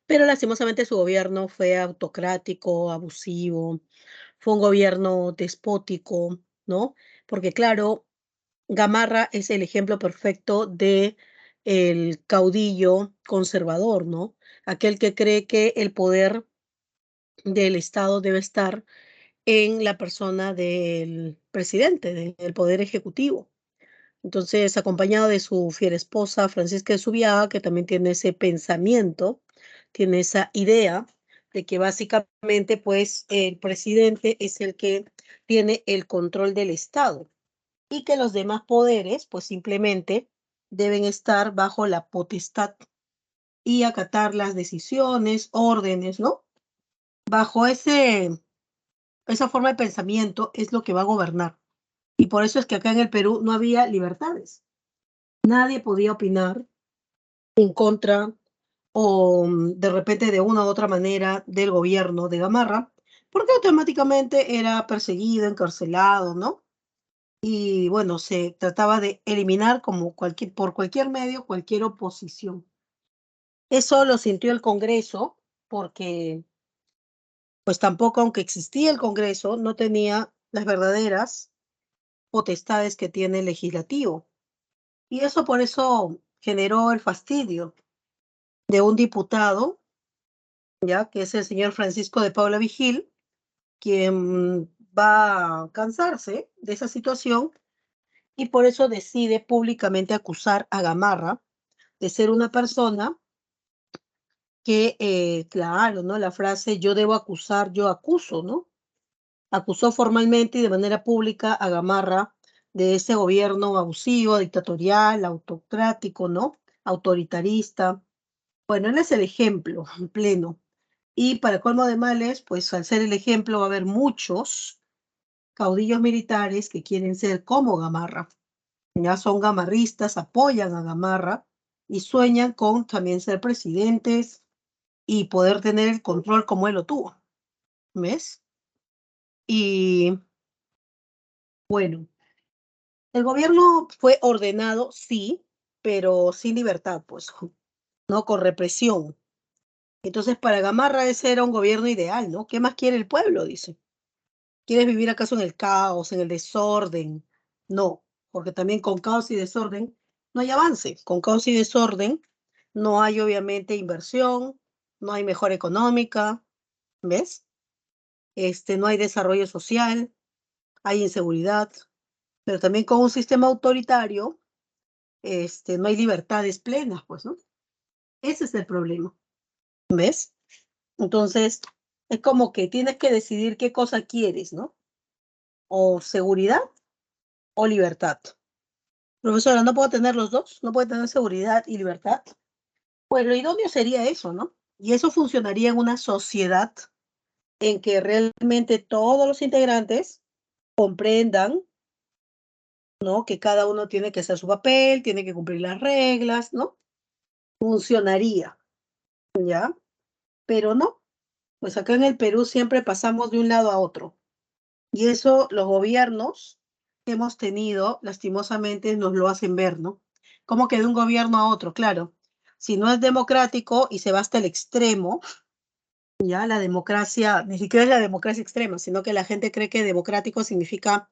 pero lastimosamente su gobierno fue autocrático, abusivo, fue un gobierno despótico, ¿no? Porque claro, Gamarra es el ejemplo perfecto de el caudillo conservador, ¿no? Aquel que cree que el poder del Estado debe estar en la persona del presidente, del poder ejecutivo. Entonces, acompañado de su fiel esposa, Francisca de Subiaga, que también tiene ese pensamiento, tiene esa idea de que básicamente, pues, el presidente es el que tiene el control del Estado y que los demás poderes, pues, simplemente deben estar bajo la potestad y acatar las decisiones, órdenes, ¿no? Bajo esa forma de pensamiento es lo que va a gobernar. Y por eso es que acá en el Perú no había libertades. Nadie podía opinar en contra o de repente de una u otra manera del gobierno de Gamarra, porque automáticamente era perseguido, encarcelado, ¿no? Y bueno, se trataba de eliminar como por cualquier medio, cualquier oposición. Eso lo sintió el Congreso porque pues tampoco, aunque existía el Congreso, no tenía las verdaderas potestades que tiene el legislativo. Y eso por eso generó el fastidio de un diputado, ya que es el señor Francisco de Paula Vigil, quien va a cansarse de esa situación y por eso decide públicamente acusar a Gamarra de ser una persona que, claro, ¿no? La frase yo debo acusar, yo acuso, ¿no? Acusó formalmente y de manera pública a Gamarra de ese gobierno abusivo, dictatorial, autocrático, ¿no? Autoritarista. Bueno, él es el ejemplo en pleno. Y para colmo de males, pues al ser el ejemplo va a haber muchos caudillos militares que quieren ser como Gamarra. Ya son gamarristas, apoyan a Gamarra y sueñan con también ser presidentes y poder tener el control como él lo tuvo. ¿Ves? Y bueno, el gobierno fue ordenado, sí, pero sin libertad, pues, no con represión. Entonces, para Gamarra ese era un gobierno ideal, ¿no? ¿Qué más quiere el pueblo? Dice. ¿Quieres vivir acaso en el caos, en el desorden? No, porque también con caos y desorden no hay avance. Con caos y desorden no hay obviamente inversión, no hay mejora económica, ¿ves? No hay desarrollo social, hay inseguridad, pero también con un sistema autoritario, no hay libertades plenas, pues, ¿no? Ese es el problema, ¿ves? Entonces, es como que tienes que decidir qué cosa quieres, ¿no? O seguridad o libertad. Profesora, ¿no puedo tener los dos? ¿No puedo tener seguridad y libertad? Pues lo idóneo sería eso, ¿no? Y eso funcionaría en una sociedad en que realmente todos los integrantes comprendan, ¿no? Que cada uno tiene que hacer su papel, tiene que cumplir las reglas, ¿no? Funcionaría, ¿ya? Pero no, pues acá en el Perú siempre pasamos de un lado a otro. Y eso los gobiernos que hemos tenido, lastimosamente, nos lo hacen ver, ¿no? Como que de un gobierno a otro, claro. Si no es democrático y se va hasta el extremo, ya la democracia, ni siquiera es la democracia extrema, sino que la gente cree que democrático significa,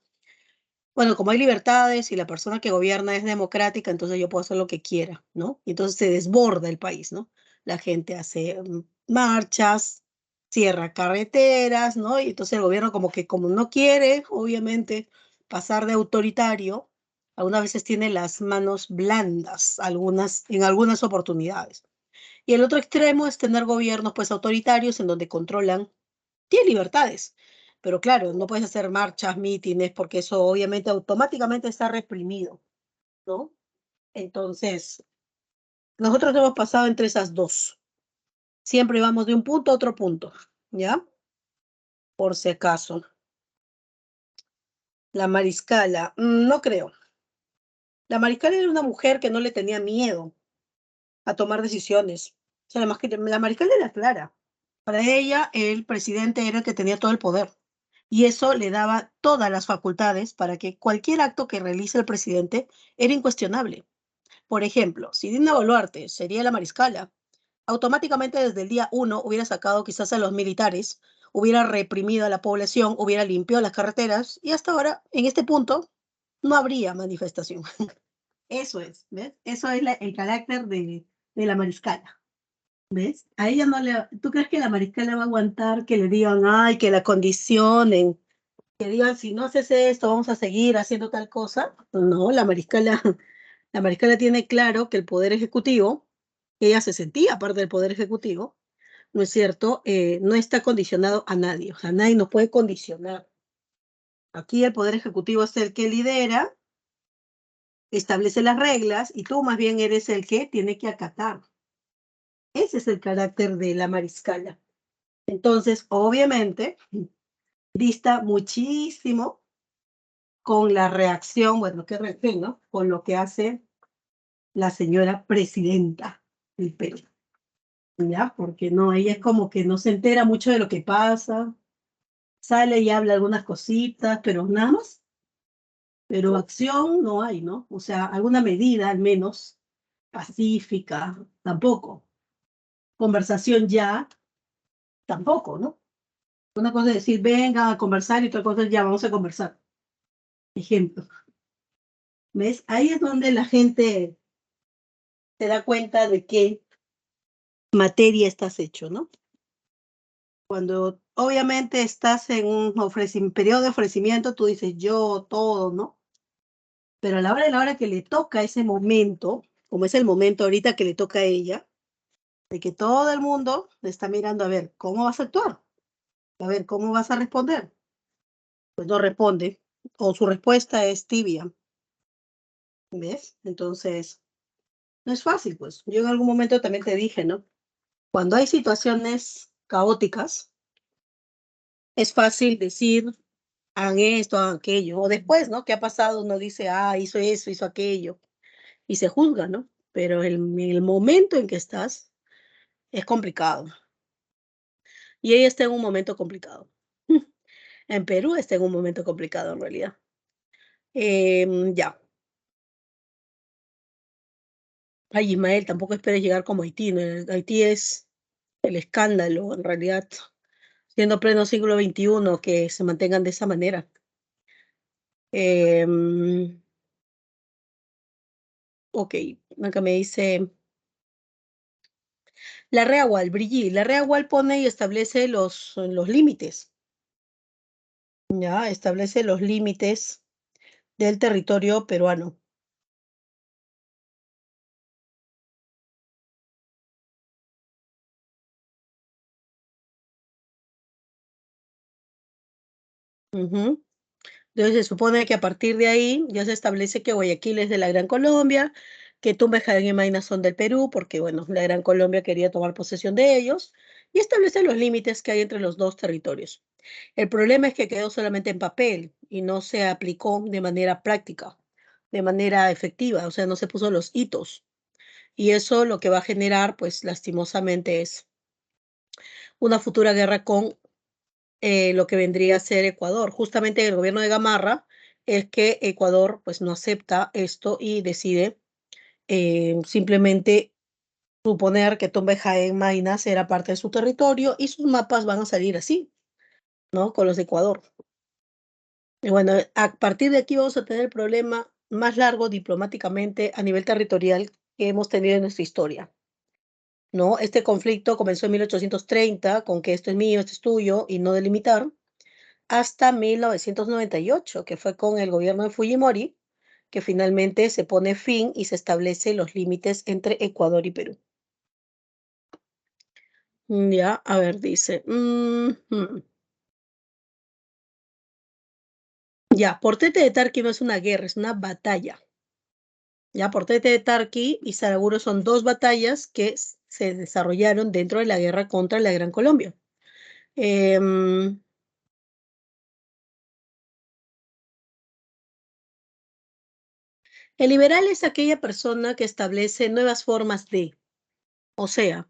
bueno, como hay libertades y la persona que gobierna es democrática, entonces yo puedo hacer lo que quiera, ¿no? Y entonces se desborda el país, ¿no? La gente hace marchas, cierra carreteras, ¿no? Y entonces el gobierno como que como no quiere, obviamente, pasar de autoritario, algunas veces tiene las manos blandas, en algunas oportunidades. Y el otro extremo es tener gobiernos pues autoritarios en donde controlan, tiene libertades, pero claro, no puedes hacer marchas, mítines, porque eso obviamente automáticamente está reprimido, ¿no? Entonces, nosotros hemos pasado entre esas dos. Siempre vamos de un punto a otro punto, ¿ya? Por si acaso. La Mariscala, no creo. La Mariscala era una mujer que no le tenía miedo a tomar decisiones. O sea, la Mariscala era clara. Para ella, el presidente era el que tenía todo el poder. Y eso le daba todas las facultades para que cualquier acto que realice el presidente era incuestionable. Por ejemplo, si Dina Boluarte sería la Mariscala, automáticamente desde el día uno hubiera sacado quizás a los militares, hubiera reprimido a la población, hubiera limpiado las carreteras y hasta ahora, en este punto, no habría manifestación. Eso es, ¿ves? Eso es el carácter de la mariscala, ¿ves? A ella no le... ¿Tú crees que la mariscala va a aguantar que le digan, ay, que la condicionen, que digan, si no haces esto, vamos a seguir haciendo tal cosa? No, la mariscala tiene claro que el Poder Ejecutivo, que ella se sentía parte del Poder Ejecutivo, ¿no es cierto? No está condicionado a nadie, o sea, nadie nos puede condicionar. Aquí el Poder Ejecutivo es el que lidera, establece las reglas y tú más bien eres el que tiene que acatar. Ese es el carácter de la mariscala. Entonces, obviamente, dista muchísimo con la reacción, bueno, ¿qué reacción, no? Con lo que hace la señora presidenta del Perú, ¿ya? Porque no, ella es como que no se entera mucho de lo que pasa, sale y habla algunas cositas, pero nada más. Pero acción no hay, ¿no? O sea, alguna medida al menos pacífica, tampoco. Conversación ya, tampoco, ¿no? Una cosa es decir, venga a conversar y otra cosa es ya, vamos a conversar. Ejemplo. ¿Ves? Ahí es donde la gente se da cuenta de qué materia estás hecho, ¿no? Cuando obviamente estás en un periodo de ofrecimiento, tú dices yo, todo, ¿no? Pero a la hora de la hora que le toca ese momento, como es el momento ahorita que le toca a ella, de que todo el mundo le está mirando a ver cómo vas a actuar, a ver cómo vas a responder. Pues no responde, o su respuesta es tibia, ¿ves? Entonces, no es fácil, pues. Yo en algún momento también te dije, ¿no? Cuando hay situaciones caóticas, es fácil decir, hagan esto, hagan aquello, o después, ¿no? ¿Qué ha pasado? Uno dice, ah, hizo eso, hizo aquello, y se juzga, ¿no? Pero el momento en que estás es complicado. Y ella está en un momento complicado. En Perú está en un momento complicado, en realidad. Ya. Ay, Ismael, tampoco esperes llegar como Haití, ¿no? Haití es el escándalo, en realidad, siendo pleno siglo XXI, que se mantengan de esa manera. Em, ok, acá me dice, la Reagual, Brigitte, la Reagual pone y establece los límites, ¿ya? Establece los límites del territorio peruano. Ujú. Entonces se supone que a partir de ahí ya se establece que Guayaquil es de la Gran Colombia, que Tumbes, Jaén y Maynas son del Perú, porque bueno, la Gran Colombia quería tomar posesión de ellos, y establece los límites que hay entre los dos territorios. El problema es que quedó solamente en papel y no se aplicó de manera práctica, de manera efectiva, o sea, no se puso los hitos. Y eso lo que va a generar, pues lastimosamente, es una futura guerra con lo que vendría a ser Ecuador. Justamente el gobierno de Gamarra es que Ecuador pues no acepta esto y decide simplemente suponer que Tombe Jaén Maynas era parte de su territorio y sus mapas van a salir así, ¿no? Con los de Ecuador. Y bueno, a partir de aquí vamos a tener el problema más largo diplomáticamente a nivel territorial que hemos tenido en nuestra historia. ¿no? Este conflicto comenzó en 1830 con que esto es mío, esto es tuyo y no delimitar, hasta 1998, que fue con el gobierno de Fujimori, que finalmente se pone fin y se establece los límites entre Ecuador y Perú. Ya, a ver, dice. Ya, Portete de Tarqui no es una guerra, es una batalla. Ya, Portete de Tarqui y Saraguro son dos batallas que se desarrollaron dentro de la guerra contra la Gran Colombia. Em, el liberal es aquella persona que establece nuevas formas de, o sea,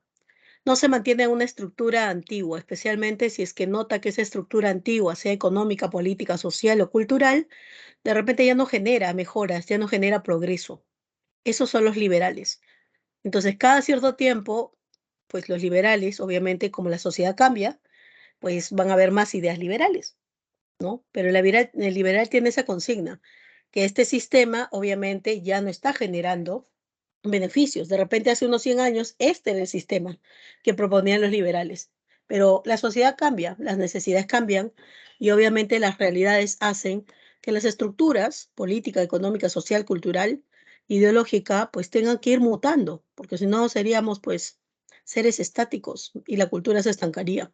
no se mantiene una estructura antigua, especialmente si es que nota que esa estructura antigua, sea económica, política, social o cultural, de repente ya no genera mejoras, ya no genera progreso. Esos son los liberales. Entonces, cada cierto tiempo, pues los liberales, obviamente, como la sociedad cambia, pues van a haber más ideas liberales, ¿no? Pero el liberal tiene esa consigna, que este sistema, obviamente, ya no está generando beneficios. De repente, hace unos 100 años, este era el sistema que proponían los liberales. Pero la sociedad cambia, las necesidades cambian y obviamente las realidades hacen que las estructuras política, económica, social, cultural, ideológica, pues tengan que ir mutando, porque si no seríamos pues seres estáticos y la cultura se estancaría.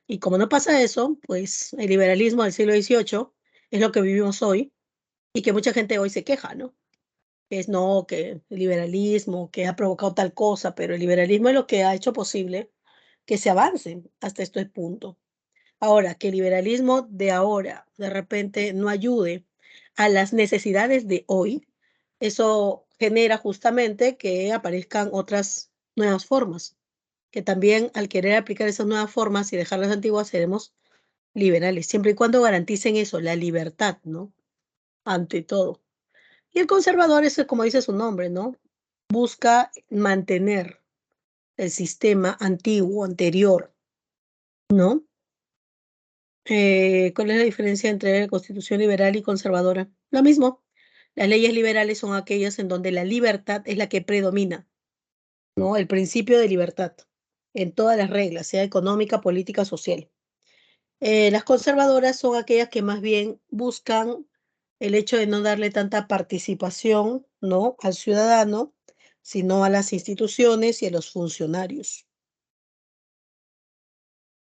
Y como no pasa eso, pues el liberalismo del siglo XVIII es lo que vivimos hoy y que mucha gente hoy se queja, ¿no? Que es no, que el liberalismo, que ha provocado tal cosa, pero el liberalismo es lo que ha hecho posible que se avance hasta este punto. Ahora, que el liberalismo de ahora de repente no ayude a las necesidades de hoy, eso genera justamente que aparezcan otras nuevas formas, que también al querer aplicar esas nuevas formas y dejar las antiguas seremos liberales, siempre y cuando garanticen eso, la libertad, ¿no? Ante todo. Y el conservador es, como dice su nombre, ¿no? Busca mantener el sistema antiguo, anterior, ¿no? ¿Cuál es la diferencia entre constitución liberal y conservadora? Lo mismo. Las leyes liberales son aquellas en donde la libertad es la que predomina, ¿no? El principio de libertad en todas las reglas, sea económica, política, social. Las conservadoras son aquellas que más bien buscan el hecho de no darle tanta participación, ¿no? Al ciudadano, sino a las instituciones y a los funcionarios.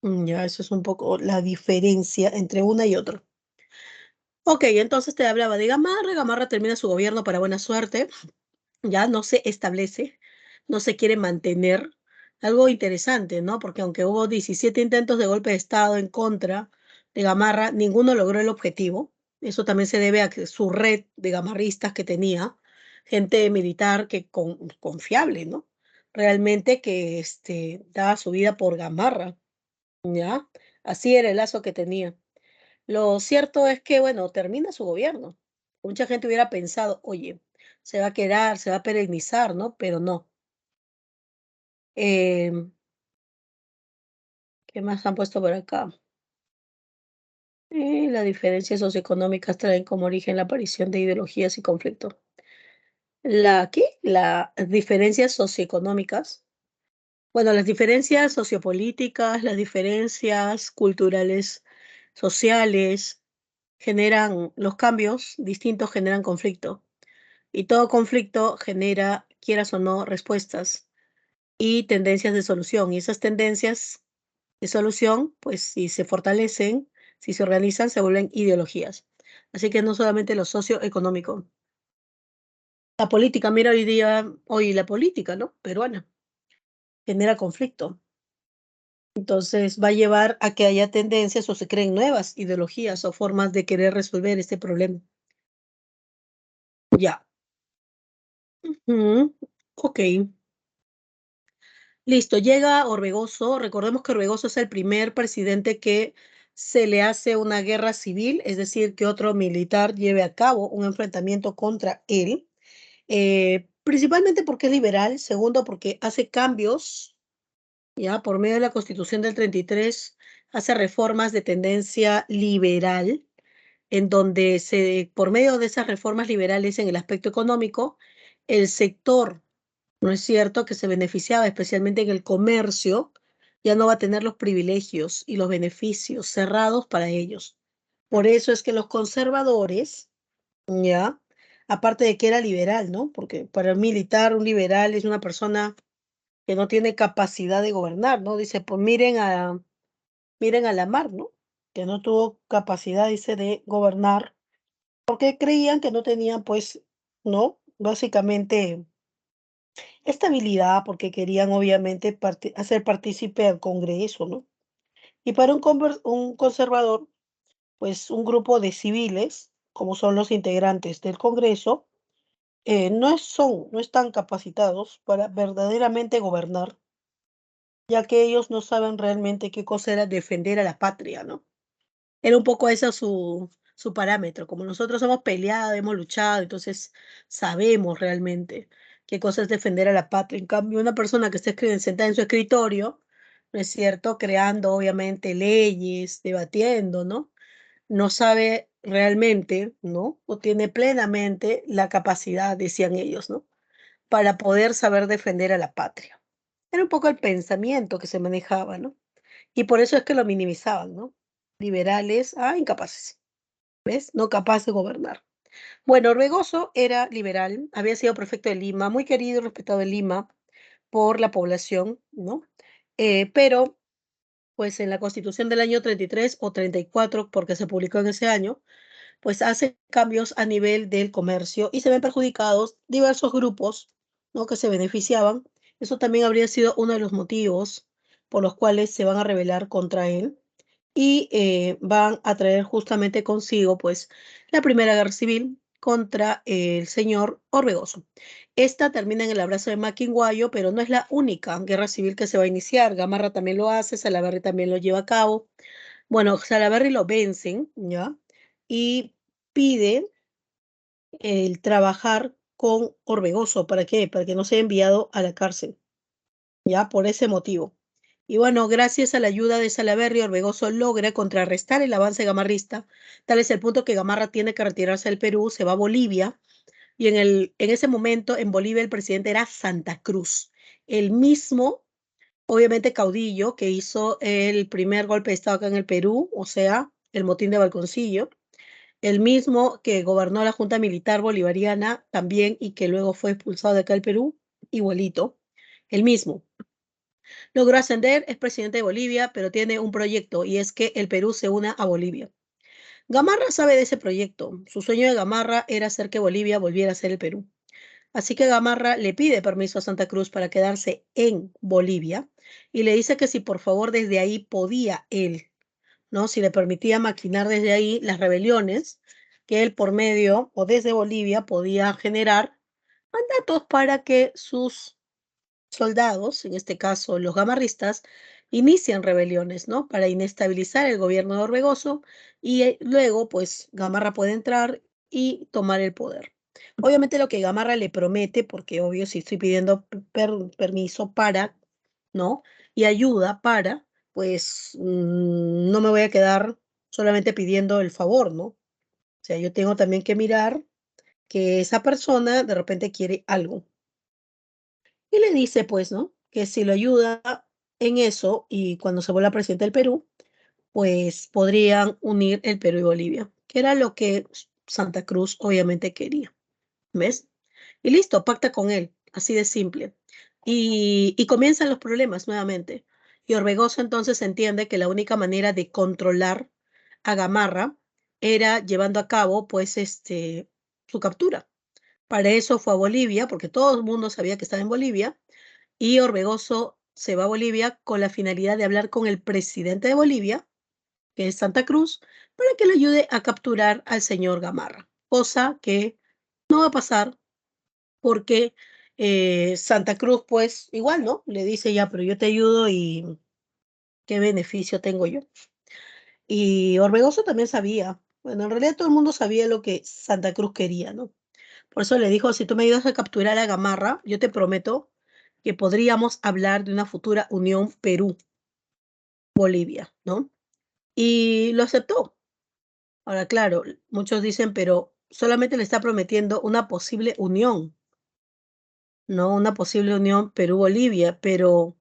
Ya, eso es un poco la diferencia entre una y otra. Ok, entonces te hablaba de Gamarra. Gamarra termina su gobierno para buena suerte. Ya no se establece, no se quiere mantener. Algo interesante, ¿no? Porque aunque hubo 17 intentos de golpe de Estado en contra de Gamarra, ninguno logró el objetivo. Eso también se debe a que su red de gamarristas que tenía, gente militar que confiable, ¿no? Realmente que daba su vida por Gamarra, ¿ya? Así era el lazo que tenía. Lo cierto es que, bueno, termina su gobierno. Mucha gente hubiera pensado, oye, se va a quedar, se va a perennizar, ¿no? Pero no. Em, ¿Qué más han puesto por acá? Las diferencias socioeconómicas traen como origen la aparición de ideologías y conflictos. ¿Qué? Las diferencias socioeconómicas. Bueno, las diferencias sociopolíticas, las diferencias culturales, sociales, generan los cambios distintos, generan conflicto. Y todo conflicto genera, quieras o no, respuestas y tendencias de solución. Y esas tendencias de solución, pues si se fortalecen, si se organizan, se vuelven ideologías. Así que no solamente lo socioeconómico. La política, mira hoy día, hoy la política, ¿no? Peruana, genera conflicto. Entonces va a llevar a que haya tendencias o se creen nuevas ideologías o formas de querer resolver este problema. Ya. Ok. Listo, llega Orbegoso. Recordemos que Orbegoso es el primer presidente que se le hace una guerra civil, es decir, que otro militar lleve a cabo un enfrentamiento contra él, principalmente porque es liberal, segundo porque hace cambios, ya por medio de la Constitución del 33, hace reformas de tendencia liberal, en donde por medio de esas reformas liberales en el aspecto económico, el sector ¿No es cierto? Que se beneficiaba especialmente en el comercio, ya no va a tener los privilegios y los beneficios cerrados para ellos. Por eso es que los conservadores, ya, aparte de que era liberal, ¿no? Porque para el militar, un liberal es una persona que no tiene capacidad de gobernar, ¿no? Dice, pues miren a Lamar, ¿no? Que no tuvo capacidad, dice, de gobernar, porque creían que no tenían, pues, ¿no? Básicamente estabilidad, porque querían obviamente hacer partícipe al Congreso, ¿no? Y para un conservador, pues un grupo de civiles, como son los integrantes del Congreso, no están capacitados para verdaderamente gobernar, ya que ellos no saben realmente qué cosa era defender a la patria, ¿no? Era un poco eso su parámetro. Como nosotros hemos peleado, hemos luchado, entonces sabemos realmente qué cosa es defender a la patria. En cambio, una persona que está sentada en su escritorio, ¿no es cierto? Creando, obviamente, leyes, debatiendo, ¿no? No sabe realmente, ¿no? O tiene plenamente la capacidad, decían ellos, ¿no? Para poder saber defender a la patria. Era un poco el pensamiento que se manejaba, ¿no? Y por eso es que lo minimizaban, ¿no? Liberales, incapaces, ¿ves? No capaces de gobernar. Bueno, Orbegoso era liberal, había sido prefecto de Lima, muy querido y respetado en Lima por la población, ¿no? Pero, pues en la Constitución del año 33 o 34, porque se publicó en ese año, pues hace cambios a nivel del comercio y se ven perjudicados diversos grupos, ¿no? Que se beneficiaban. Eso también habría sido uno de los motivos por los cuales se van a rebelar contra él y van a traer justamente consigo, pues, la Primera Guerra Civil contra el señor Orbegoso. Esta termina en el abrazo de Maquinguayo, pero no es la única guerra civil que se va a iniciar. Gamarra también lo hace, Salaverry también lo lleva a cabo. Bueno, Salaverry lo vencen, ¿ya? Y pide el trabajar con Orbegoso. ¿Para qué? Para que no sea enviado a la cárcel, ¿ya? Por ese motivo. Y bueno, gracias a la ayuda de Salaverry, Orbegoso logra contrarrestar el avance gamarrista. Tal es el punto que Gamarra tiene que retirarse del Perú, se va a Bolivia, y en ese momento en Bolivia el presidente era Santa Cruz, el mismo, obviamente, caudillo que hizo el primer golpe de Estado acá en el Perú, o sea, el motín de Balconcillo, el mismo que gobernó la Junta Militar Bolivariana también y que luego fue expulsado de acá del Perú, igualito, el mismo. Logró ascender, es presidente de Bolivia, pero tiene un proyecto y es que el Perú se una a Bolivia. Gamarra sabe de ese proyecto. Su sueño de Gamarra era hacer que Bolivia volviera a ser el Perú. Así que Gamarra le pide permiso a Santa Cruz para quedarse en Bolivia y le dice que si por favor desde ahí podía él, ¿no? Si le permitía maquinar desde ahí las rebeliones que él por medio o desde Bolivia podía generar mandatos para que sus soldados, en este caso los gamarristas, inician rebeliones, ¿no? Para inestabilizar el gobierno de Orbegoso y luego, pues, Gamarra puede entrar y tomar el poder. Obviamente lo que Gamarra le promete, porque obvio si estoy pidiendo permiso para, ¿no? Y ayuda para, pues no me voy a quedar solamente pidiendo el favor, ¿no? O sea, yo tengo también que mirar que esa persona de repente quiere algo. Y le dice, pues, ¿no? Que si lo ayuda en eso y cuando se vuelva presidente del Perú, pues podrían unir el Perú y Bolivia, que era lo que Santa Cruz obviamente quería, ¿ves? Y listo, pacta con él, así de simple. Y comienzan los problemas nuevamente. Y Orbegoso entonces entiende que la única manera de controlar a Gamarra era llevando a cabo, pues, su captura. Para eso fue a Bolivia, porque todo el mundo sabía que estaba en Bolivia, y Orbegoso se va a Bolivia con la finalidad de hablar con el presidente de Bolivia, que es Santa Cruz, para que le ayude a capturar al señor Gamarra, cosa que no va a pasar porque Santa Cruz, pues igual, ¿no? Le dice ya, pero yo te ayudo y ¿qué beneficio tengo yo? Y Orbegoso también sabía, bueno, en realidad todo el mundo sabía lo que Santa Cruz quería, ¿no? Por eso le dijo, si tú me ayudas a capturar a Gamarra, yo te prometo que podríamos hablar de una futura unión Perú-Bolivia, ¿no? Y lo aceptó. Ahora, claro, muchos dicen, pero solamente le está prometiendo una posible unión. ¿no? Una posible unión Perú-Bolivia, pero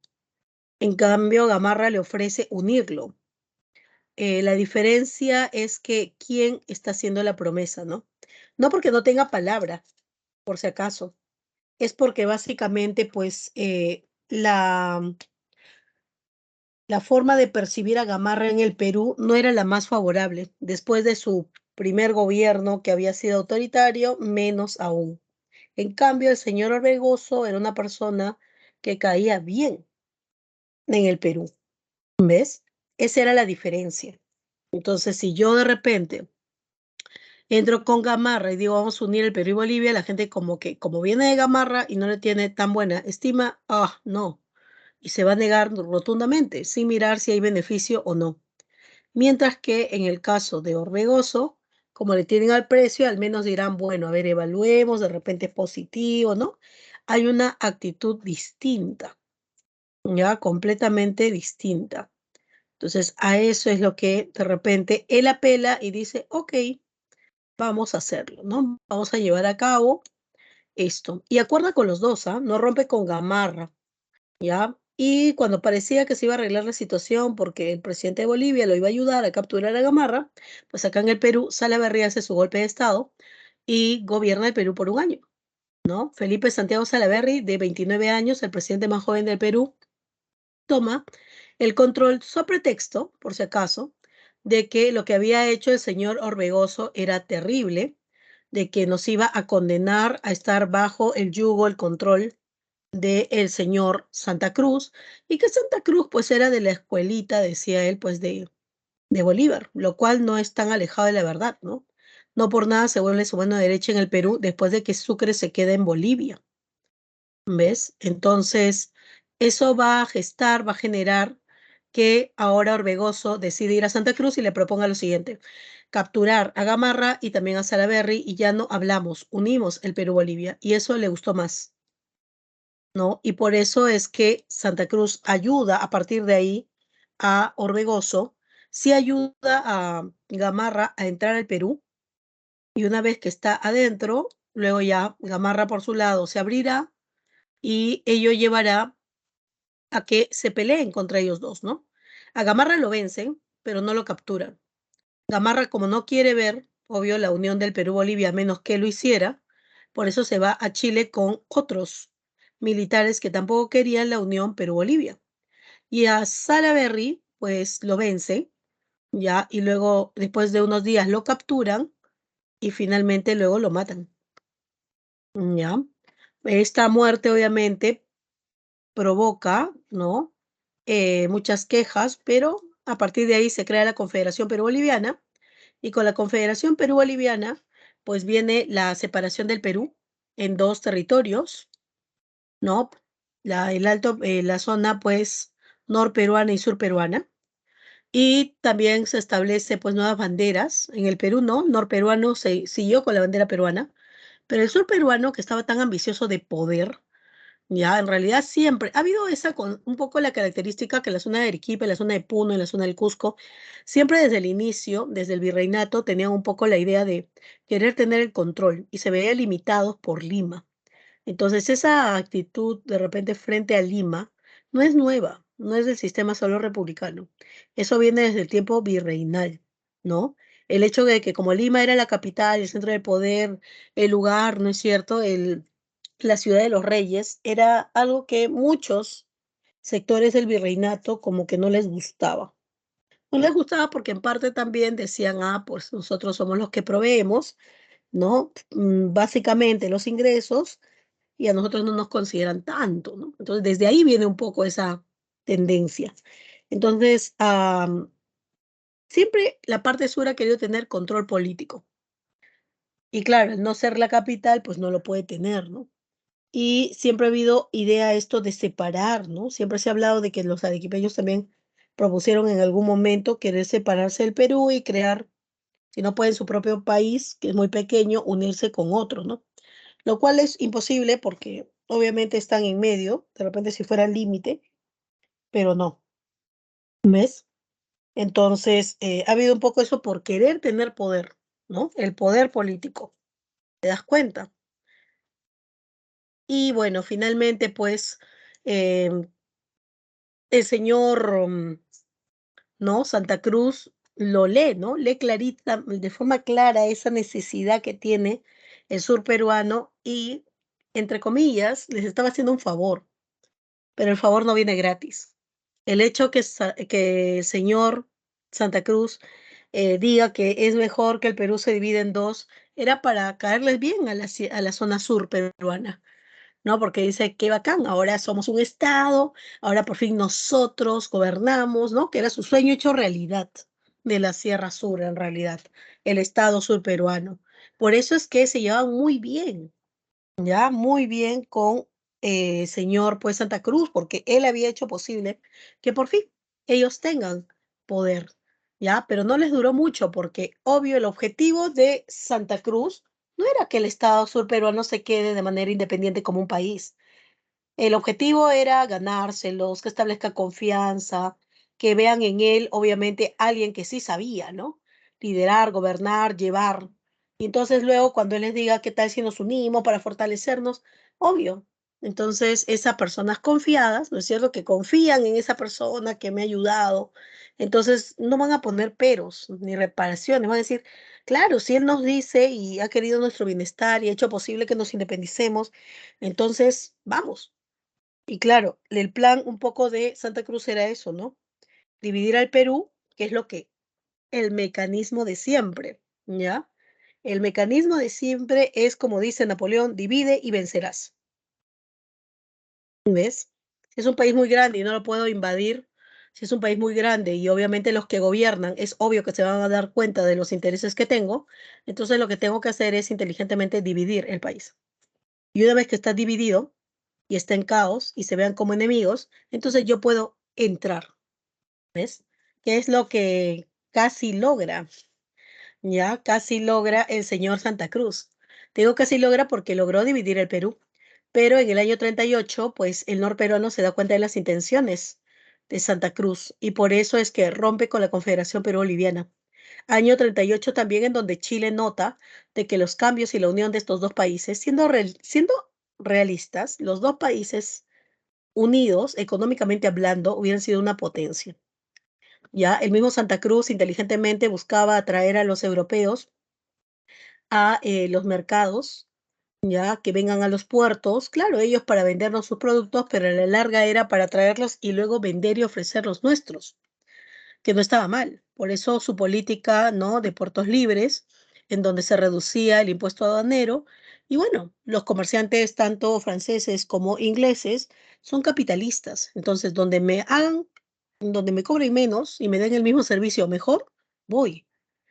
en cambio Gamarra le ofrece unirlo. La diferencia es que quién está haciendo la promesa, ¿no? No porque no tenga palabra, por si acaso, es porque básicamente, pues, la forma de percibir a Gamarra en el Perú no era la más favorable. Después de su primer gobierno, que había sido autoritario, menos aún. En cambio, el señor Orbegoso era una persona que caía bien en el Perú, ¿ves? Esa era la diferencia. Entonces, si yo de repente entro con Gamarra y digo, vamos a unir el Perú y Bolivia, la gente como que, como viene de Gamarra y no le tiene tan buena estima, no, y se va a negar rotundamente, sin mirar si hay beneficio o no. Mientras que en el caso de Orbegoso, como le tienen al precio, al menos dirán, bueno, a ver, evaluemos, de repente es positivo, ¿no? Hay una actitud distinta, ya completamente distinta. Entonces, a eso es lo que de repente él apela y dice, ok, vamos a hacerlo, ¿no? Vamos a llevar a cabo esto. Y acuerda con los dos, ¿ah? No rompe con Gamarra, ¿ya? Y cuando parecía que se iba a arreglar la situación porque el presidente de Bolivia lo iba a ayudar a capturar a Gamarra, pues acá en el Perú, Salaverry hace su golpe de Estado y gobierna el Perú por un año, ¿no? Felipe Santiago Salaverry, de 29 años, el presidente más joven del Perú, toma el control so pretexto, por si acaso, de que lo que había hecho el señor Orbegoso era terrible, de que nos iba a condenar a estar bajo el yugo, el control del señor Santa Cruz, y que Santa Cruz pues era de la escuelita, decía él, pues de Bolívar, lo cual no es tan alejado de la verdad, ¿no? No por nada se vuelve su mano derecha en el Perú después de que Sucre se queda en Bolivia. ¿Ves? Entonces, eso va a gestar, va a generar que ahora Orbegoso decide ir a Santa Cruz y le proponga lo siguiente: capturar a Gamarra y también a Salaverry y ya no hablamos, unimos el Perú-Bolivia. Y eso le gustó más, ¿no? Y por eso es que Santa Cruz ayuda a partir de ahí a Orbegoso, sí ayuda a Gamarra a entrar al Perú y una vez que está adentro, luego ya Gamarra por su lado se abrirá y ello llevará a que se peleen contra ellos dos, ¿no? A Gamarra lo vencen, pero no lo capturan. Gamarra, como no quiere ver, obvio, la unión del Perú-Bolivia, a menos que lo hiciera, por eso se va a Chile con otros militares que tampoco querían la unión Perú-Bolivia. Y a Salaverry, pues lo vence, ya, y luego, después de unos días, lo capturan y finalmente luego lo matan, ya. Esta muerte, obviamente, provoca, ¿no? Muchas quejas, pero a partir de ahí se crea la Confederación Perú-Boliviana y con la Confederación Perú-Boliviana pues viene la separación del Perú en dos territorios, ¿no? La zona pues norperuana y surperuana y también se establece pues nuevas banderas. En el Perú, ¿no? Norperuano se siguió con la bandera peruana, pero el surperuano, que estaba tan ambicioso de poder, ya, en realidad siempre ha habido esa un poco la característica que la zona de Arequipa, la zona de Puno y la zona del Cusco, siempre desde el inicio, desde el virreinato, tenían un poco la idea de querer tener el control y se veían limitados por Lima. Entonces, esa actitud de repente frente a Lima no es nueva, no es del sistema solo republicano. Eso viene desde el tiempo virreinal, ¿no? El hecho de que como Lima era la capital, el centro del poder, el lugar, ¿no es cierto? La ciudad de los reyes, era algo que muchos sectores del virreinato como que no les gustaba. No les gustaba porque en parte también decían, pues nosotros somos los que proveemos, ¿no? Básicamente los ingresos y a nosotros no nos consideran tanto, ¿no? Entonces, desde ahí viene un poco esa tendencia. Entonces, siempre la parte sur ha querido tener control político. Y claro, al no ser la capital, pues no lo puede tener, ¿no? Y siempre ha habido idea esto de separar, ¿no? Siempre se ha hablado de que los arequipeños también propusieron en algún momento querer separarse del Perú y crear, si no pueden su propio país, que es muy pequeño, unirse con otro, ¿no? Lo cual es imposible porque obviamente están en medio, de repente si fuera el límite, pero no, ¿ves? Entonces, ha habido un poco eso por querer tener poder, ¿no? El poder político, ¿te das cuenta? Y bueno, finalmente, pues, el señor, ¿no? Santa Cruz lo lee, ¿no? Lee clarita, de forma clara esa necesidad que tiene el sur peruano y, entre comillas, les estaba haciendo un favor, pero el favor no viene gratis. El hecho que el señor Santa Cruz diga que es mejor que el Perú se divida en dos, era para caerles bien a a la zona sur peruana. ¿No? Porque dice, qué bacán, ahora somos un estado, ahora por fin nosotros gobernamos, ¿no? Que era su sueño hecho realidad de la Sierra Sur, en realidad, el estado sur peruano. Por eso es que se llevaban muy bien, ya, muy bien con señor, pues, Santa Cruz, porque él había hecho posible que por fin ellos tengan poder, ya, pero no les duró mucho, porque obvio el objetivo de Santa Cruz no era que el estado sur peruano se quede de manera independiente como un país. El objetivo era ganárselos, que establezca confianza, que vean en él, obviamente, alguien que sí sabía, ¿no? Liderar, gobernar, llevar. Y entonces luego cuando él les diga qué tal si nos unimos para fortalecernos, obvio. Entonces, esas personas confiadas, ¿no es cierto? Que confían en esa persona que me ha ayudado. Entonces, no van a poner peros ni reparaciones. Van a decir, claro, si él nos dice y ha querido nuestro bienestar y ha hecho posible que nos independicemos, entonces vamos. Y claro, el plan un poco de Santa Cruz era eso, ¿no? Dividir al Perú, que es lo que el mecanismo de siempre, ¿ya? El mecanismo de siempre es, como dice Napoleón, divide y vencerás. ¿Ves? Si es un país muy grande y no lo puedo invadir, si es un país muy grande y obviamente los que gobiernan es obvio que se van a dar cuenta de los intereses que tengo, entonces lo que tengo que hacer es inteligentemente dividir el país. Y una vez que está dividido y está en caos y se vean como enemigos, entonces yo puedo entrar. ¿Ves? Que es lo que casi logra, ya casi logra el señor Santa Cruz. Te digo casi logra porque logró dividir el Perú, pero en el año 38, pues el norperuano se da cuenta de las intenciones de Santa Cruz y por eso es que rompe con la Confederación Perú-Boliviana. Año 38 también en donde Chile nota de que los cambios y la unión de estos dos países, siendo realistas, los dos países unidos, económicamente hablando, hubieran sido una potencia. Ya el mismo Santa Cruz inteligentemente buscaba atraer a los europeos a los mercados, ya que vengan a los puertos, claro, ellos para vendernos sus productos, pero a la larga era para traerlos y luego vender y ofrecer los nuestros, que no estaba mal. Por eso su política, ¿no? De puertos libres, en donde se reducía el impuesto aduanero. Y bueno, los comerciantes, tanto franceses como ingleses, son capitalistas. Entonces, donde me cobren menos y me den el mismo servicio mejor, voy.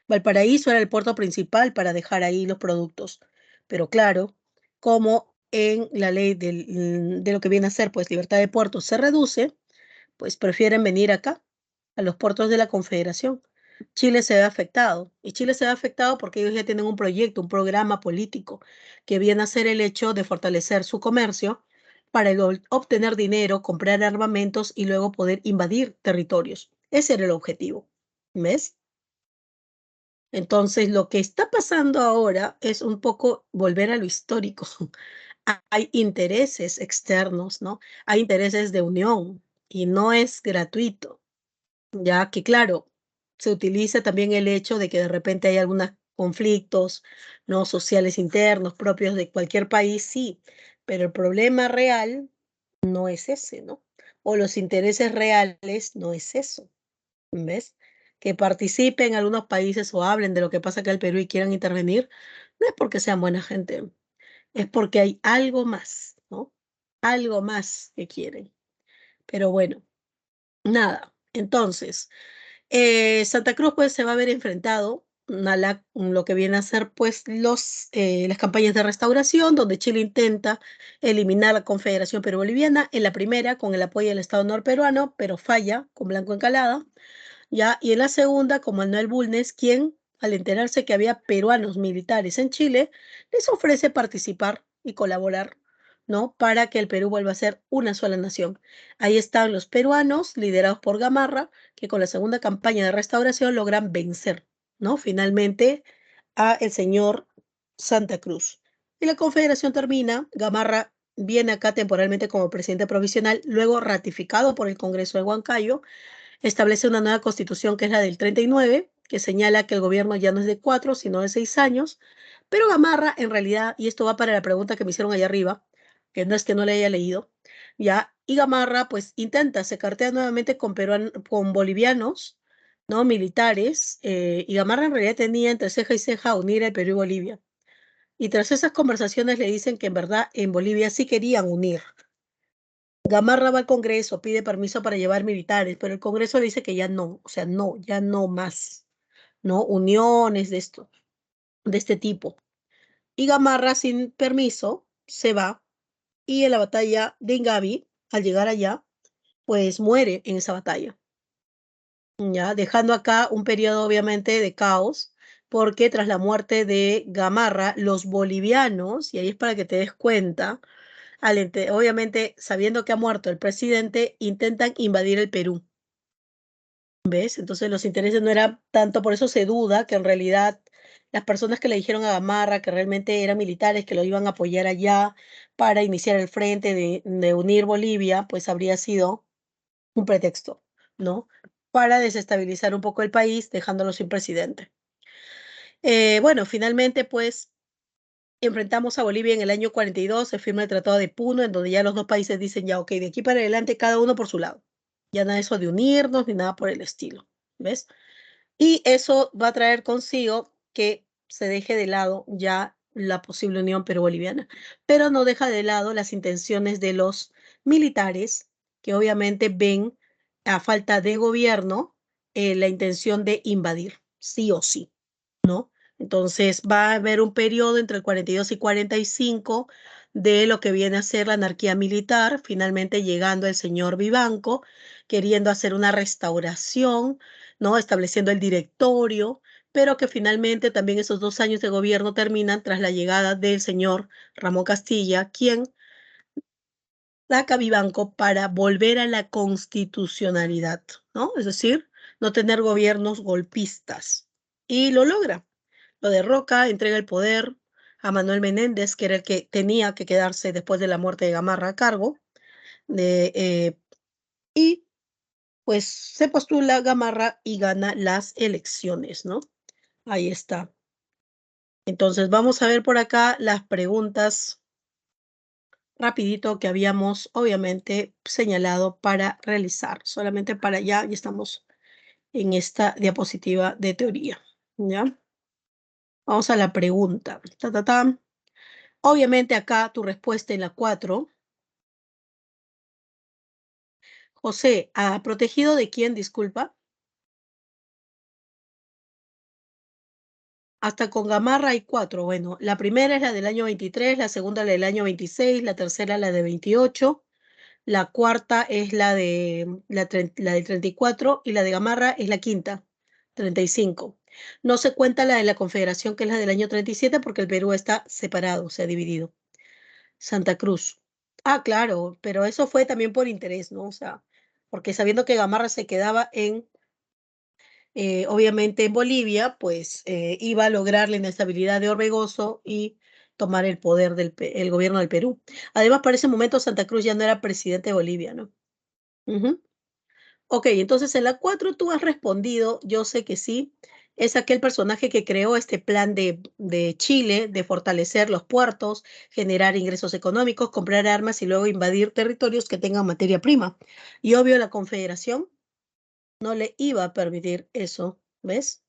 Valparaíso era el puerto principal para dejar ahí los productos. Pero claro, como en la ley de lo que viene a ser pues libertad de puertos se reduce, pues prefieren venir acá, a los puertos de la Confederación. Chile se ve afectado, y Chile se ve afectado porque ellos ya tienen un proyecto, un programa político que viene a ser el hecho de fortalecer su comercio para obtener dinero, comprar armamentos y luego poder invadir territorios. Ese era el objetivo. ¿Ves? Entonces, lo que está pasando ahora es un poco volver a lo histórico. Hay intereses externos, ¿no? Hay intereses de unión y no es gratuito. Ya que claro, se utiliza también el hecho de que de repente hay algunos conflictos, ¿no? Sociales internos propios de cualquier país, sí, pero el problema real no es ese, ¿no? O los intereses reales no es eso, ¿ves? Que participen algunos países o hablen de lo que pasa acá en el Perú y quieran intervenir, no es porque sean buena gente, es porque hay algo más, ¿no? Algo más que quieren. Pero bueno, nada. Entonces, Santa Cruz, pues, se va a ver enfrentado a lo que viene a ser, pues, las campañas de restauración, donde Chile intenta eliminar la Confederación Perú-Boliviana, en la primera con el apoyo del Estado norperuano, pero falla con Blanco Encalada, ¿ya? Y en la segunda con Manuel Bulnes, quien, al enterarse que había peruanos militares en Chile, les ofrece participar y colaborar, ¿no? Para que el Perú vuelva a ser una sola nación. Ahí están los peruanos, liderados por Gamarra, que con la segunda campaña de restauración logran vencer, ¿no? Finalmente a el señor Santa Cruz. Y la confederación termina, Gamarra viene acá temporalmente como presidente provisional, luego ratificado por el Congreso de Huancayo, establece una nueva constitución que es la del 39, que señala que el gobierno ya no es de 4, sino de 6 años, pero Gamarra en realidad, y esto va para la pregunta que me hicieron allá arriba, que no le haya leído, ya, y Gamarra pues intenta, se cartea nuevamente con bolivianos, ¿no? Militares, y Gamarra en realidad tenía entre ceja y ceja unir el Perú y Bolivia. Y tras esas conversaciones le dicen que en verdad en Bolivia sí querían unir. Gamarra va al Congreso, pide permiso para llevar militares, pero el Congreso le dice que ya no, o sea, no, ya no más, ¿no? Uniones de este tipo. Y Gamarra, sin permiso, se va y en la batalla de Ingavi, al llegar allá, pues muere en esa batalla, ¿ya? Dejando acá un periodo obviamente de caos, porque tras la muerte de Gamarra, los bolivianos, y ahí es para que te des cuenta, obviamente sabiendo que ha muerto el presidente, intentan invadir el Perú. ¿Ves? Entonces los intereses no eran tanto, por eso se duda que en realidad las personas que le dijeron a Gamarra que realmente eran militares, que lo iban a apoyar allá para iniciar el frente de unir Bolivia, pues habría sido un pretexto, ¿no? Para desestabilizar un poco el país, dejándolo sin presidente. Bueno, finalmente, pues enfrentamos a Bolivia en el año 42, se firma el Tratado de Puno, en donde ya los dos países dicen ya, ok, de aquí para adelante cada uno por su lado. Ya nada de eso de unirnos ni nada por el estilo, ¿ves? Y eso va a traer consigo que se deje de lado ya la posible unión perú-boliviana, pero no deja de lado las intenciones de los militares que obviamente ven a falta de gobierno la intención de invadir, sí o sí, ¿no? Entonces va a haber un periodo entre el 42 y 45 de lo que viene a ser la anarquía militar, finalmente llegando el señor Vivanco, queriendo hacer una restauración, ¿no? Estableciendo el directorio, pero que finalmente también esos 2 años de gobierno terminan tras la llegada del señor Ramón Castilla, quien saca Vivanco para volver a la constitucionalidad, ¿no? Es decir, no tener gobiernos golpistas. Y lo logra. Lo derroca, entrega el poder a Manuel Menéndez, que era el que tenía que quedarse después de la muerte de Gamarra a cargo, y pues se postula Gamarra y gana las elecciones, ¿no? Ahí está. Entonces vamos a ver por acá las preguntas rapidito que habíamos obviamente señalado para realizar. Solamente para allá y estamos en esta diapositiva de teoría, ¿ya? Vamos a la pregunta. Ta, ta, ta. Obviamente acá tu respuesta en la 4. José, ¿protegido de quién? Disculpa. Hasta con Gamarra hay 4. Bueno, la primera es la del año 23, la segunda la del año 26, la tercera la de 28, la cuarta es la de 34 y la de Gamarra es la quinta, 35. No se cuenta la de la Confederación, que es la del año 37, porque el Perú está separado, se ha dividido. Santa Cruz. Ah, claro, pero eso fue también por interés, ¿no? O sea, porque sabiendo que Gamarra se quedaba obviamente en Bolivia, pues iba a lograr la inestabilidad de Orbegoso y tomar el poder el gobierno del Perú. Además, para ese momento Santa Cruz ya no era presidente de Bolivia, ¿no? Ujú. Ok, entonces en la 4 tú has respondido, yo sé que sí, es aquel personaje que creó este plan de Chile de fortalecer los puertos, generar ingresos económicos, comprar armas y luego invadir territorios que tengan materia prima. Y obvio la Confederación no le iba a permitir eso, ¿ves?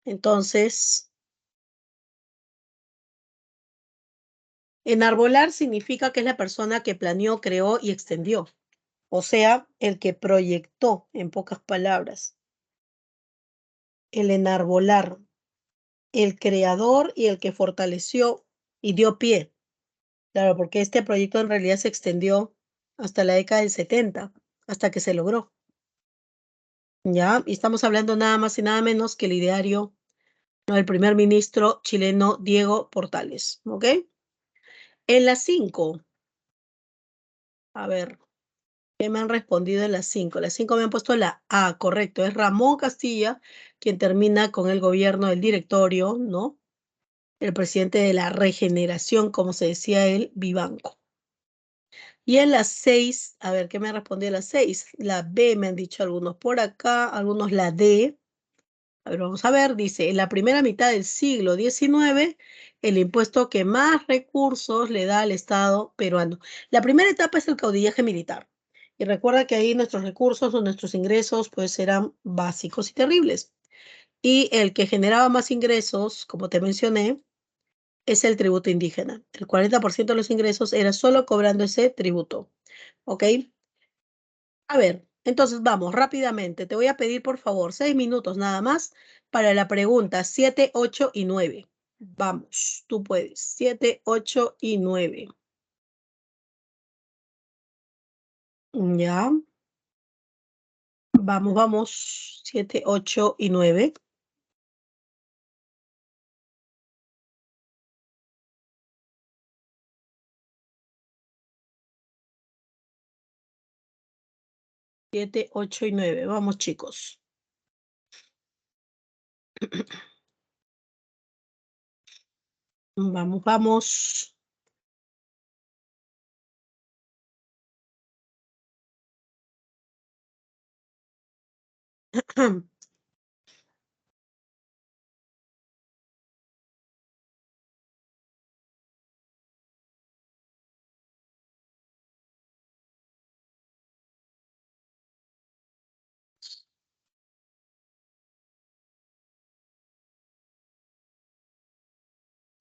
Entonces, enarbolar significa que es la persona que planeó, creó y extendió, o sea, el que proyectó, en pocas palabras, el enarbolar, el creador y el que fortaleció y dio pie. Claro, porque este proyecto en realidad se extendió hasta la década del 70, hasta que se logró, ¿ya? Y estamos hablando nada más y nada menos que el ideario, ¿no? Del primer ministro chileno Diego Portales, ¿ok? En las 5, a ver, ¿qué me han respondido en las 5? Las 5 me han puesto la A, correcto, es Ramón Castilla, quien termina con el gobierno del directorio, ¿no? El presidente de la regeneración, como se decía él, Vivanco. Y en las 6, a ver, ¿qué me respondió las 6? La B me han dicho algunos por acá, algunos la D. A ver, vamos a ver, dice, en la primera mitad del siglo XIX, el impuesto que más recursos le da al Estado peruano. La primera etapa es el caudillaje militar. Y recuerda que ahí nuestros recursos o nuestros ingresos pues eran básicos y terribles. Y el que generaba más ingresos, como te mencioné, es el tributo indígena. El 40% de los ingresos era solo cobrando ese tributo. ¿Ok? A ver, entonces vamos rápidamente. Te voy a pedir, por favor, 6 minutos nada más para la pregunta 7, 8 y 9. Vamos, tú puedes. 7, 8 y 9. Ya, vamos, vamos. 7, 8 y 9. 7, 8 y 9. Vamos, chicos. Vamos, vamos.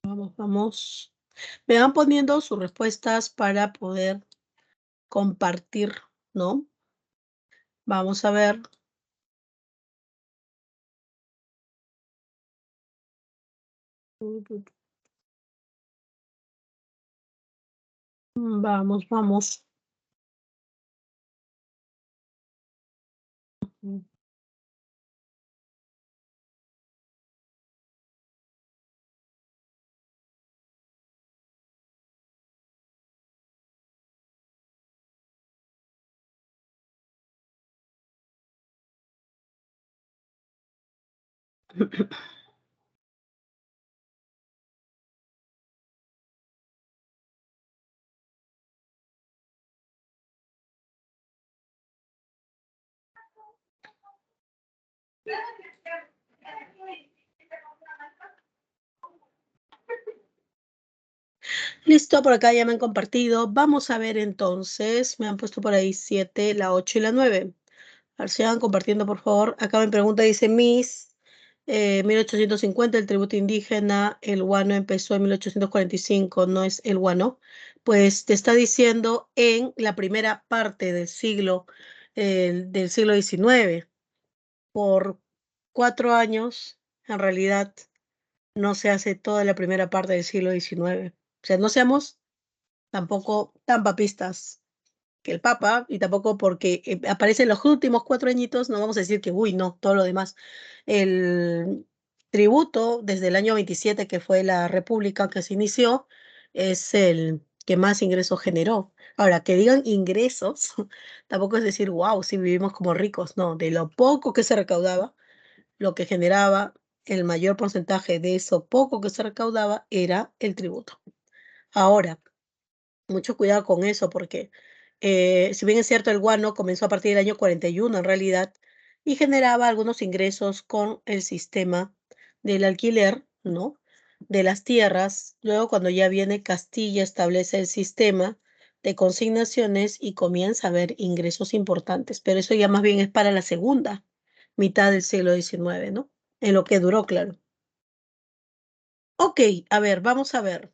'Vamos, vamos. Me van poniendo sus respuestas para poder compartir, ¿no? Vamos a ver. Vamos, vamos. Listo, por acá ya me han compartido. Vamos a ver entonces. Me han puesto por ahí 7, la 8 y la 9. A ver, sigan compartiendo, por favor. Acá me pregunta, dice Miss, 1850, el tributo indígena, el guano empezó en 1845, no es el guano. Pues te está diciendo en la primera parte del siglo XIX. Por 4 años, en realidad, no se hace toda la primera parte del siglo XIX. O sea, no seamos tampoco tan papistas que el Papa, y tampoco porque aparecen los últimos 4 añitos, no vamos a decir que, uy, no, todo lo demás. El tributo desde el año 27, que fue la república que se inició, es el que más ingresos generó. Ahora, que digan ingresos, tampoco es decir, wow, si vivimos como ricos, no, de lo poco que se recaudaba, lo que generaba el mayor porcentaje de eso poco que se recaudaba era el tributo. Ahora, mucho cuidado con eso porque, si bien es cierto, el guano comenzó a partir del año 41 en realidad y generaba algunos ingresos con el sistema del alquiler, ¿no? De las tierras. Luego, cuando ya viene Castilla, establece el sistema de consignaciones y comienza a haber ingresos importantes, pero eso ya más bien es para la segunda mitad del siglo XIX, ¿no? En lo que duró, claro. Ok, a ver, vamos a ver.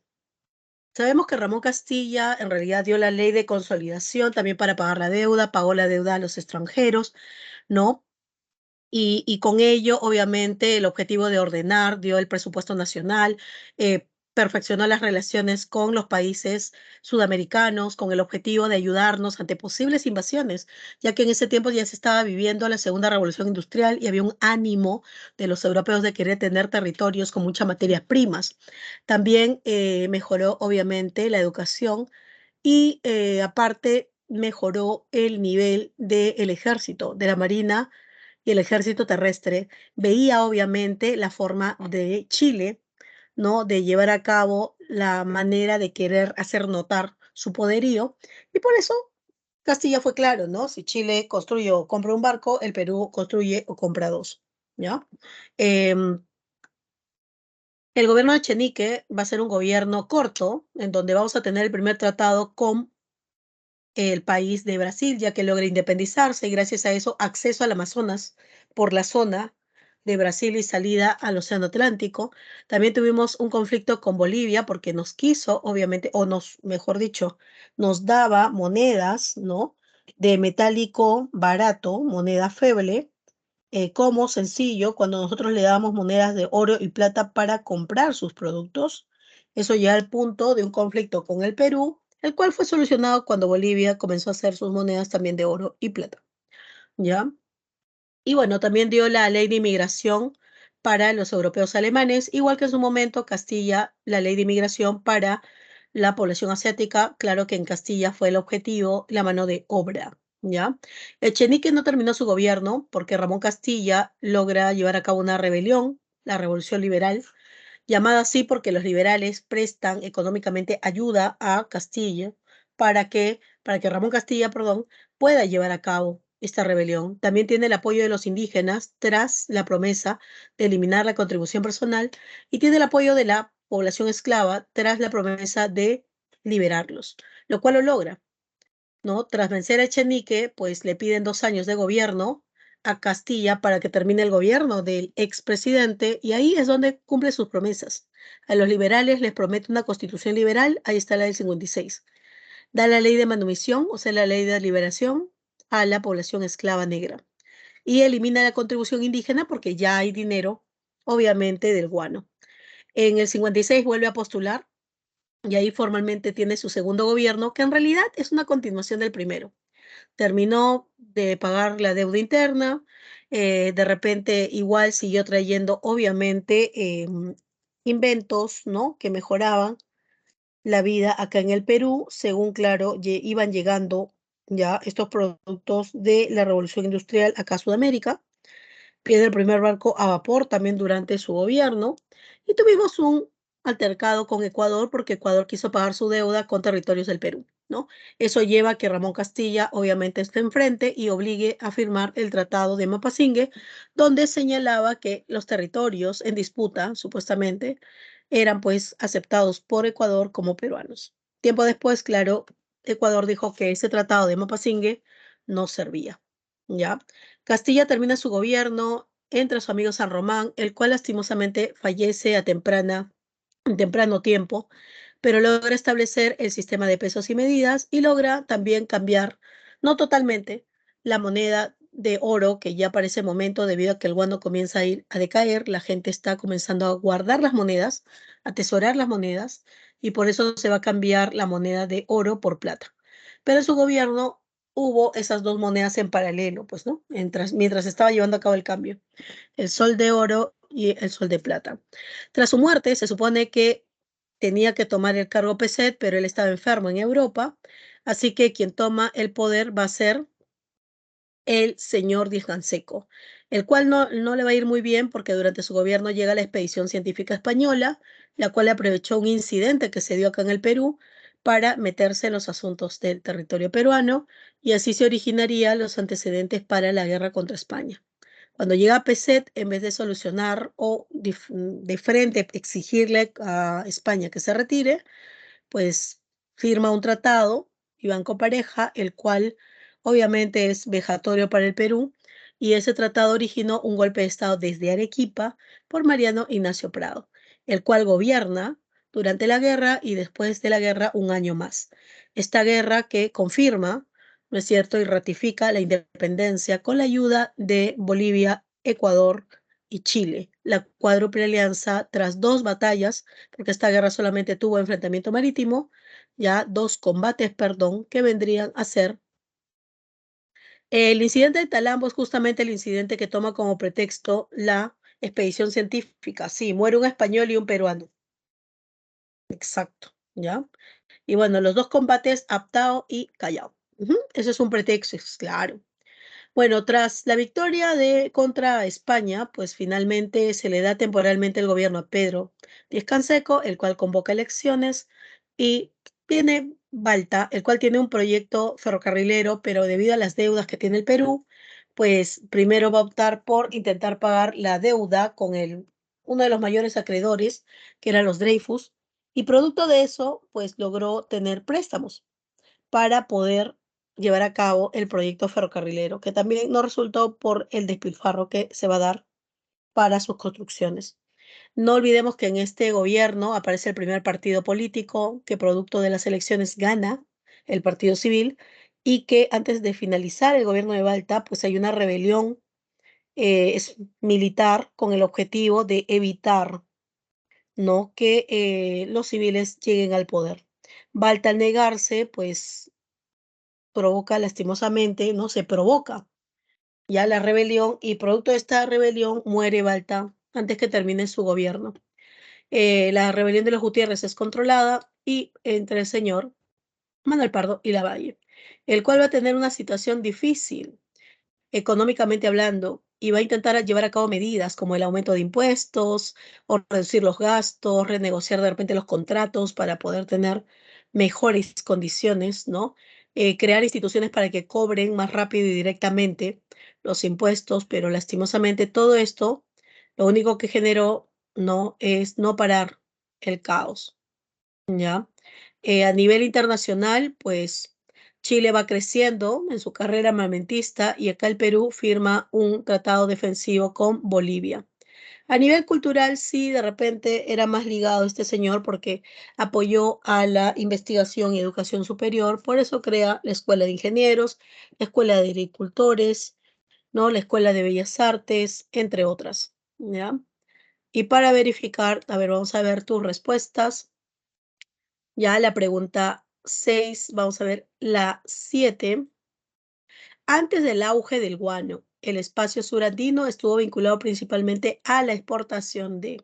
Sabemos que Ramón Castilla en realidad dio la ley de consolidación también para pagar la deuda, pagó la deuda a los extranjeros, ¿no? Y con ello, obviamente, el objetivo de ordenar, dio el presupuesto nacional, perfeccionó las relaciones con los países sudamericanos con el objetivo de ayudarnos ante posibles invasiones, ya que en ese tiempo ya se estaba viviendo la segunda revolución industrial y había un ánimo de los europeos de querer tener territorios con muchas materias primas. También mejoró, obviamente, la educación y aparte mejoró el nivel del ejército, de la marina y el ejército terrestre. Veía obviamente la forma de Chile, ¿no? De llevar a cabo la manera de querer hacer notar su poderío, y por eso Castilla fue claro, ¿no? Si Chile construye o compra un barco, el Perú construye o compra dos, ¿ya? Em, el gobierno de Chenique va a ser un gobierno corto, en donde vamos a tener el primer tratado con el país de Brasil, ya que logra independizarse y gracias a eso acceso al Amazonas por la zona de Brasil y salida al Océano Atlántico. También tuvimos un conflicto con Bolivia porque nos quiso, obviamente, o nos, mejor dicho, nos daba monedas, ¿no? De metálico barato, moneda feble, como sencillo cuando nosotros le dábamos monedas de oro y plata para comprar sus productos. Eso ya al punto de un conflicto con el Perú, el cual fue solucionado cuando Bolivia comenzó a hacer sus monedas también de oro y plata, ¿ya? Y bueno, también dio la ley de inmigración para los europeos alemanes, igual que en su momento Castilla, la ley de inmigración para la población asiática. Claro que en Castilla fue el objetivo la mano de obra, ¿ya? Echenique no terminó su gobierno porque Ramón Castilla logra llevar a cabo una rebelión, la Revolución Liberal, llamada así porque los liberales prestan económicamente ayuda a Castilla para que Ramón Castilla, perdón, pueda llevar a cabo esta rebelión. También tiene el apoyo de los indígenas tras la promesa de eliminar la contribución personal y tiene el apoyo de la población esclava tras la promesa de liberarlos, lo cual lo logra. ¿No? Tras vencer a Echenique, pues le piden 2 años de gobierno a Castilla para que termine el gobierno del expresidente y ahí es donde cumple sus promesas. A los liberales les promete una constitución liberal, ahí está la del 56. Da la ley de manumisión, o sea, la ley de liberación a la población esclava negra y elimina la contribución indígena porque ya hay dinero, obviamente, del guano. En el 56 vuelve a postular y ahí formalmente tiene su segundo gobierno, que en realidad es una continuación del primero. Terminó de pagar la deuda interna, de repente igual siguió trayendo obviamente inventos, ¿no? Que mejoraban la vida acá en el Perú, según claro, iban llegando ya estos productos de la revolución industrial acá a Sudamérica. Pierde el primer barco a vapor también durante su gobierno y tuvimos un altercado con Ecuador porque Ecuador quiso pagar su deuda con territorios del Perú, ¿no? Eso lleva a que Ramón Castilla obviamente esté enfrente y obligue a firmar el Tratado de Mapasingue, donde señalaba que los territorios en disputa, supuestamente, eran pues aceptados por Ecuador como peruanos. Tiempo después, claro, Ecuador dijo que ese Tratado de Mapasingue no servía, ¿ya? Castilla termina su gobierno, entra su amigo San Román, el cual lastimosamente fallece en temprano tiempo, pero logra establecer el sistema de pesos y medidas y logra también cambiar, no totalmente, la moneda de oro, que ya para ese momento, debido a que el guano comienza a ir a decaer, la gente está comenzando a guardar las monedas, a atesorar las monedas, y por eso se va a cambiar la moneda de oro por plata. Pero en su gobierno hubo esas dos monedas en paralelo, pues, ¿no? Mientras estaba llevando a cabo el cambio, el sol de oro y el sol de plata. Tras su muerte, se supone que tenía que tomar el cargo Peset, pero él estaba enfermo en Europa, así que quien toma el poder va a ser el señor Díaz Canseco, el cual no le va a ir muy bien porque durante su gobierno llega la expedición científica española, la cual aprovechó un incidente que se dio acá en el Perú para meterse en los asuntos del territorio peruano y así se originarían los antecedentes para la guerra contra España. Cuando llega Peset, en vez de solucionar o de frente exigirle a España que se retire, pues firma un tratado, Banco Pareja, el cual obviamente es vejatorio para el Perú, y ese tratado originó un golpe de Estado desde Arequipa por Mariano Ignacio Prado, el cual gobierna durante la guerra y después de la guerra un año más. Esta guerra que confirma, ¿no es cierto?, y ratifica la independencia con la ayuda de Bolivia, Ecuador y Chile, la cuádruple alianza tras dos batallas porque esta guerra solamente tuvo enfrentamiento marítimo, ya dos combates, perdón, que vendrían a ser el incidente de Talambo es justamente el incidente que toma como pretexto la expedición científica. Sí, muere un español y un peruano. Exacto, ¿ya? Y bueno, los dos combates, Aptao y Callao. Eso es un pretexto, es claro. Bueno, tras la victoria contra España, pues finalmente se le da temporalmente el gobierno a Pedro Díaz Canseco, el cual convoca elecciones y Viene Balta, el cual tiene un proyecto ferrocarrilero, pero debido a las deudas que tiene el Perú, pues primero va a optar por intentar pagar la deuda con uno de los mayores acreedores, que eran los Dreyfus, y producto de eso, pues logró tener préstamos para poder llevar a cabo el proyecto ferrocarrilero, que también no resultó por el despilfarro que se va a dar para sus construcciones. No olvidemos que en este gobierno aparece el primer partido político que producto de las elecciones gana, el Partido Civil, y que antes de finalizar el gobierno de Balta, pues hay una rebelión militar con el objetivo de evitar, ¿no?, que los civiles lleguen al poder. Balta, al negarse, pues provoca lastimosamente, ¿no? Se provoca ya la rebelión y producto de esta rebelión muere Balta antes que termine su gobierno. La rebelión de los Gutiérrez es controlada y entre el señor Manuel Pardo y Lavalle, el cual va a tener una situación difícil económicamente hablando y va a intentar llevar a cabo medidas como el aumento de impuestos o reducir los gastos, renegociar de repente los contratos para poder tener mejores condiciones, ¿no? Crear instituciones para que cobren más rápido y directamente los impuestos, pero lastimosamente todo esto lo único que generó no es no parar el caos, ¿ya? A nivel internacional, pues Chile va creciendo en su carrera armamentista y acá el Perú firma un tratado defensivo con Bolivia. A nivel cultural, sí, de repente era más ligado este señor porque apoyó a la investigación y educación superior, por eso crea la Escuela de Ingenieros, la Escuela de Agricultores, ¿no? La Escuela de Bellas Artes, entre otras, ¿ya? Y para verificar, a ver, vamos a ver tus respuestas. Ya la pregunta 6, vamos a ver la 7. Antes del auge del guano, el espacio surandino estuvo vinculado principalmente a la exportación de.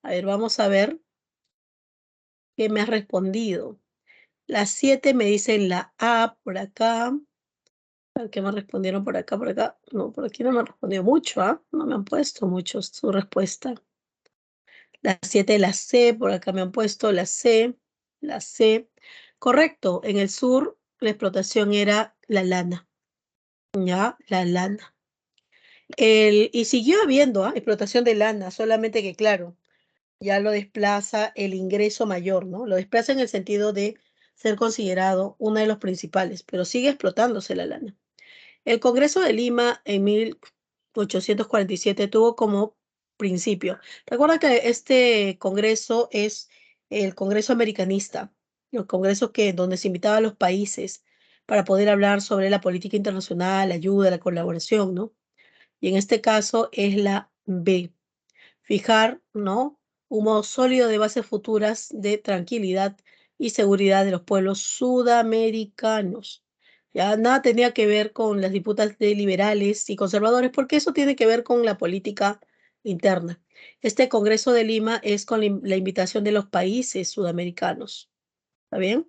A ver, vamos a ver qué me has respondido. Las 7 me dicen la A por acá. A ver qué me respondieron por acá, por acá. No, por aquí no me han respondido mucho, ¿ah? No me han puesto mucho su respuesta. La 7, la C, por acá me han puesto la C, la C. Correcto, en el sur la explotación era la lana, ya, la lana. Y siguió habiendo explotación de lana, solamente que claro, ya lo desplaza el ingreso mayor, ¿no? Lo desplaza en el sentido de ser considerado uno de los principales, pero sigue explotándose la lana. El Congreso de Lima en 1847 tuvo como principio. Recuerda que este Congreso es el Congreso americanista, el Congreso donde se invitaba a los países para poder hablar sobre la política internacional, la ayuda, la colaboración, ¿no? Y en este caso es la B, fijar, ¿no?, un modo sólido de bases futuras de tranquilidad y seguridad de los pueblos sudamericanos. Ya nada tenía que ver con las disputas de liberales y conservadores, porque eso tiene que ver con la política interna. Este Congreso de Lima es con la invitación de los países sudamericanos. ¿Está bien?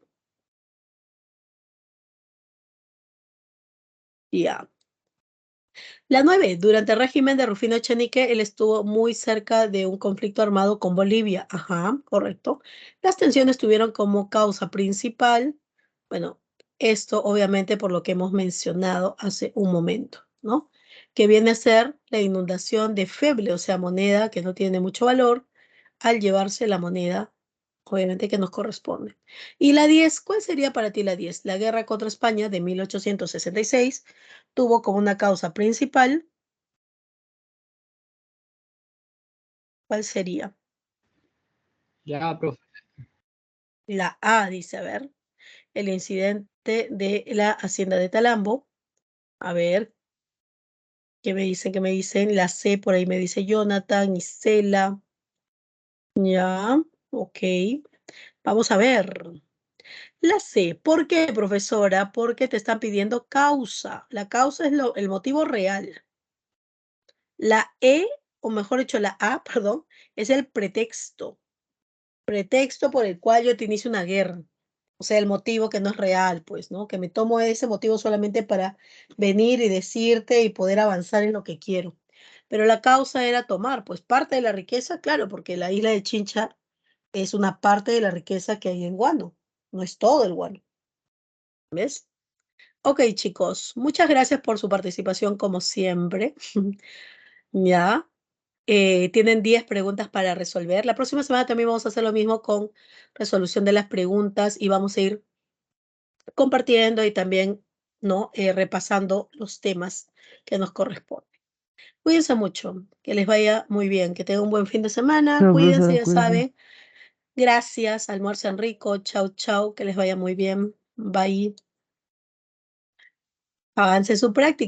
Ya. La 9. Durante el régimen de Rufino Echenique, él estuvo muy cerca de un conflicto armado con Bolivia. Ajá, correcto. Las tensiones tuvieron como causa principal, bueno, esto obviamente por lo que hemos mencionado hace un momento, ¿no? Que viene a ser la inundación de feble, o sea, moneda que no tiene mucho valor, al llevarse la moneda, obviamente que nos corresponde. Y la 10, ¿cuál sería para ti la 10? La guerra contra España de 1866 tuvo como una causa principal, ¿cuál sería? Ya, profe. La A dice, a ver, el incidente de la hacienda de Talambo. A ver, ¿qué me dicen? ¿Qué me dicen? La C, por ahí me dice Jonathan, Isela. Ya, ok. Vamos a ver. La C, ¿por qué, profesora? Porque te están pidiendo causa. La causa es el motivo real. La E, o mejor dicho, la A, perdón, es el pretexto. Pretexto por el cual yo te inicio una guerra. O sea, el motivo que no es real, pues, ¿no? Que me tomo ese motivo solamente para venir y decirte y poder avanzar en lo que quiero. Pero la causa era tomar, pues, parte de la riqueza, claro, porque la isla de Chincha es una parte de la riqueza que hay en Guano. no es todo el guano. ¿Ves? Ok, chicos, muchas gracias por su participación como siempre. Ya. Tienen 10 preguntas para resolver. La próxima semana también vamos a hacer lo mismo con resolución de las preguntas y vamos a ir compartiendo y también, ¿no? Repasando los temas que nos corresponden. Cuídense mucho, que les vaya muy bien, que tengan un buen fin de semana. No, Cuídense, profesora, ya cuídese. saben. Gracias, almuercen rico. Chau, chau, que les vaya muy bien. Bye. Avance su práctica.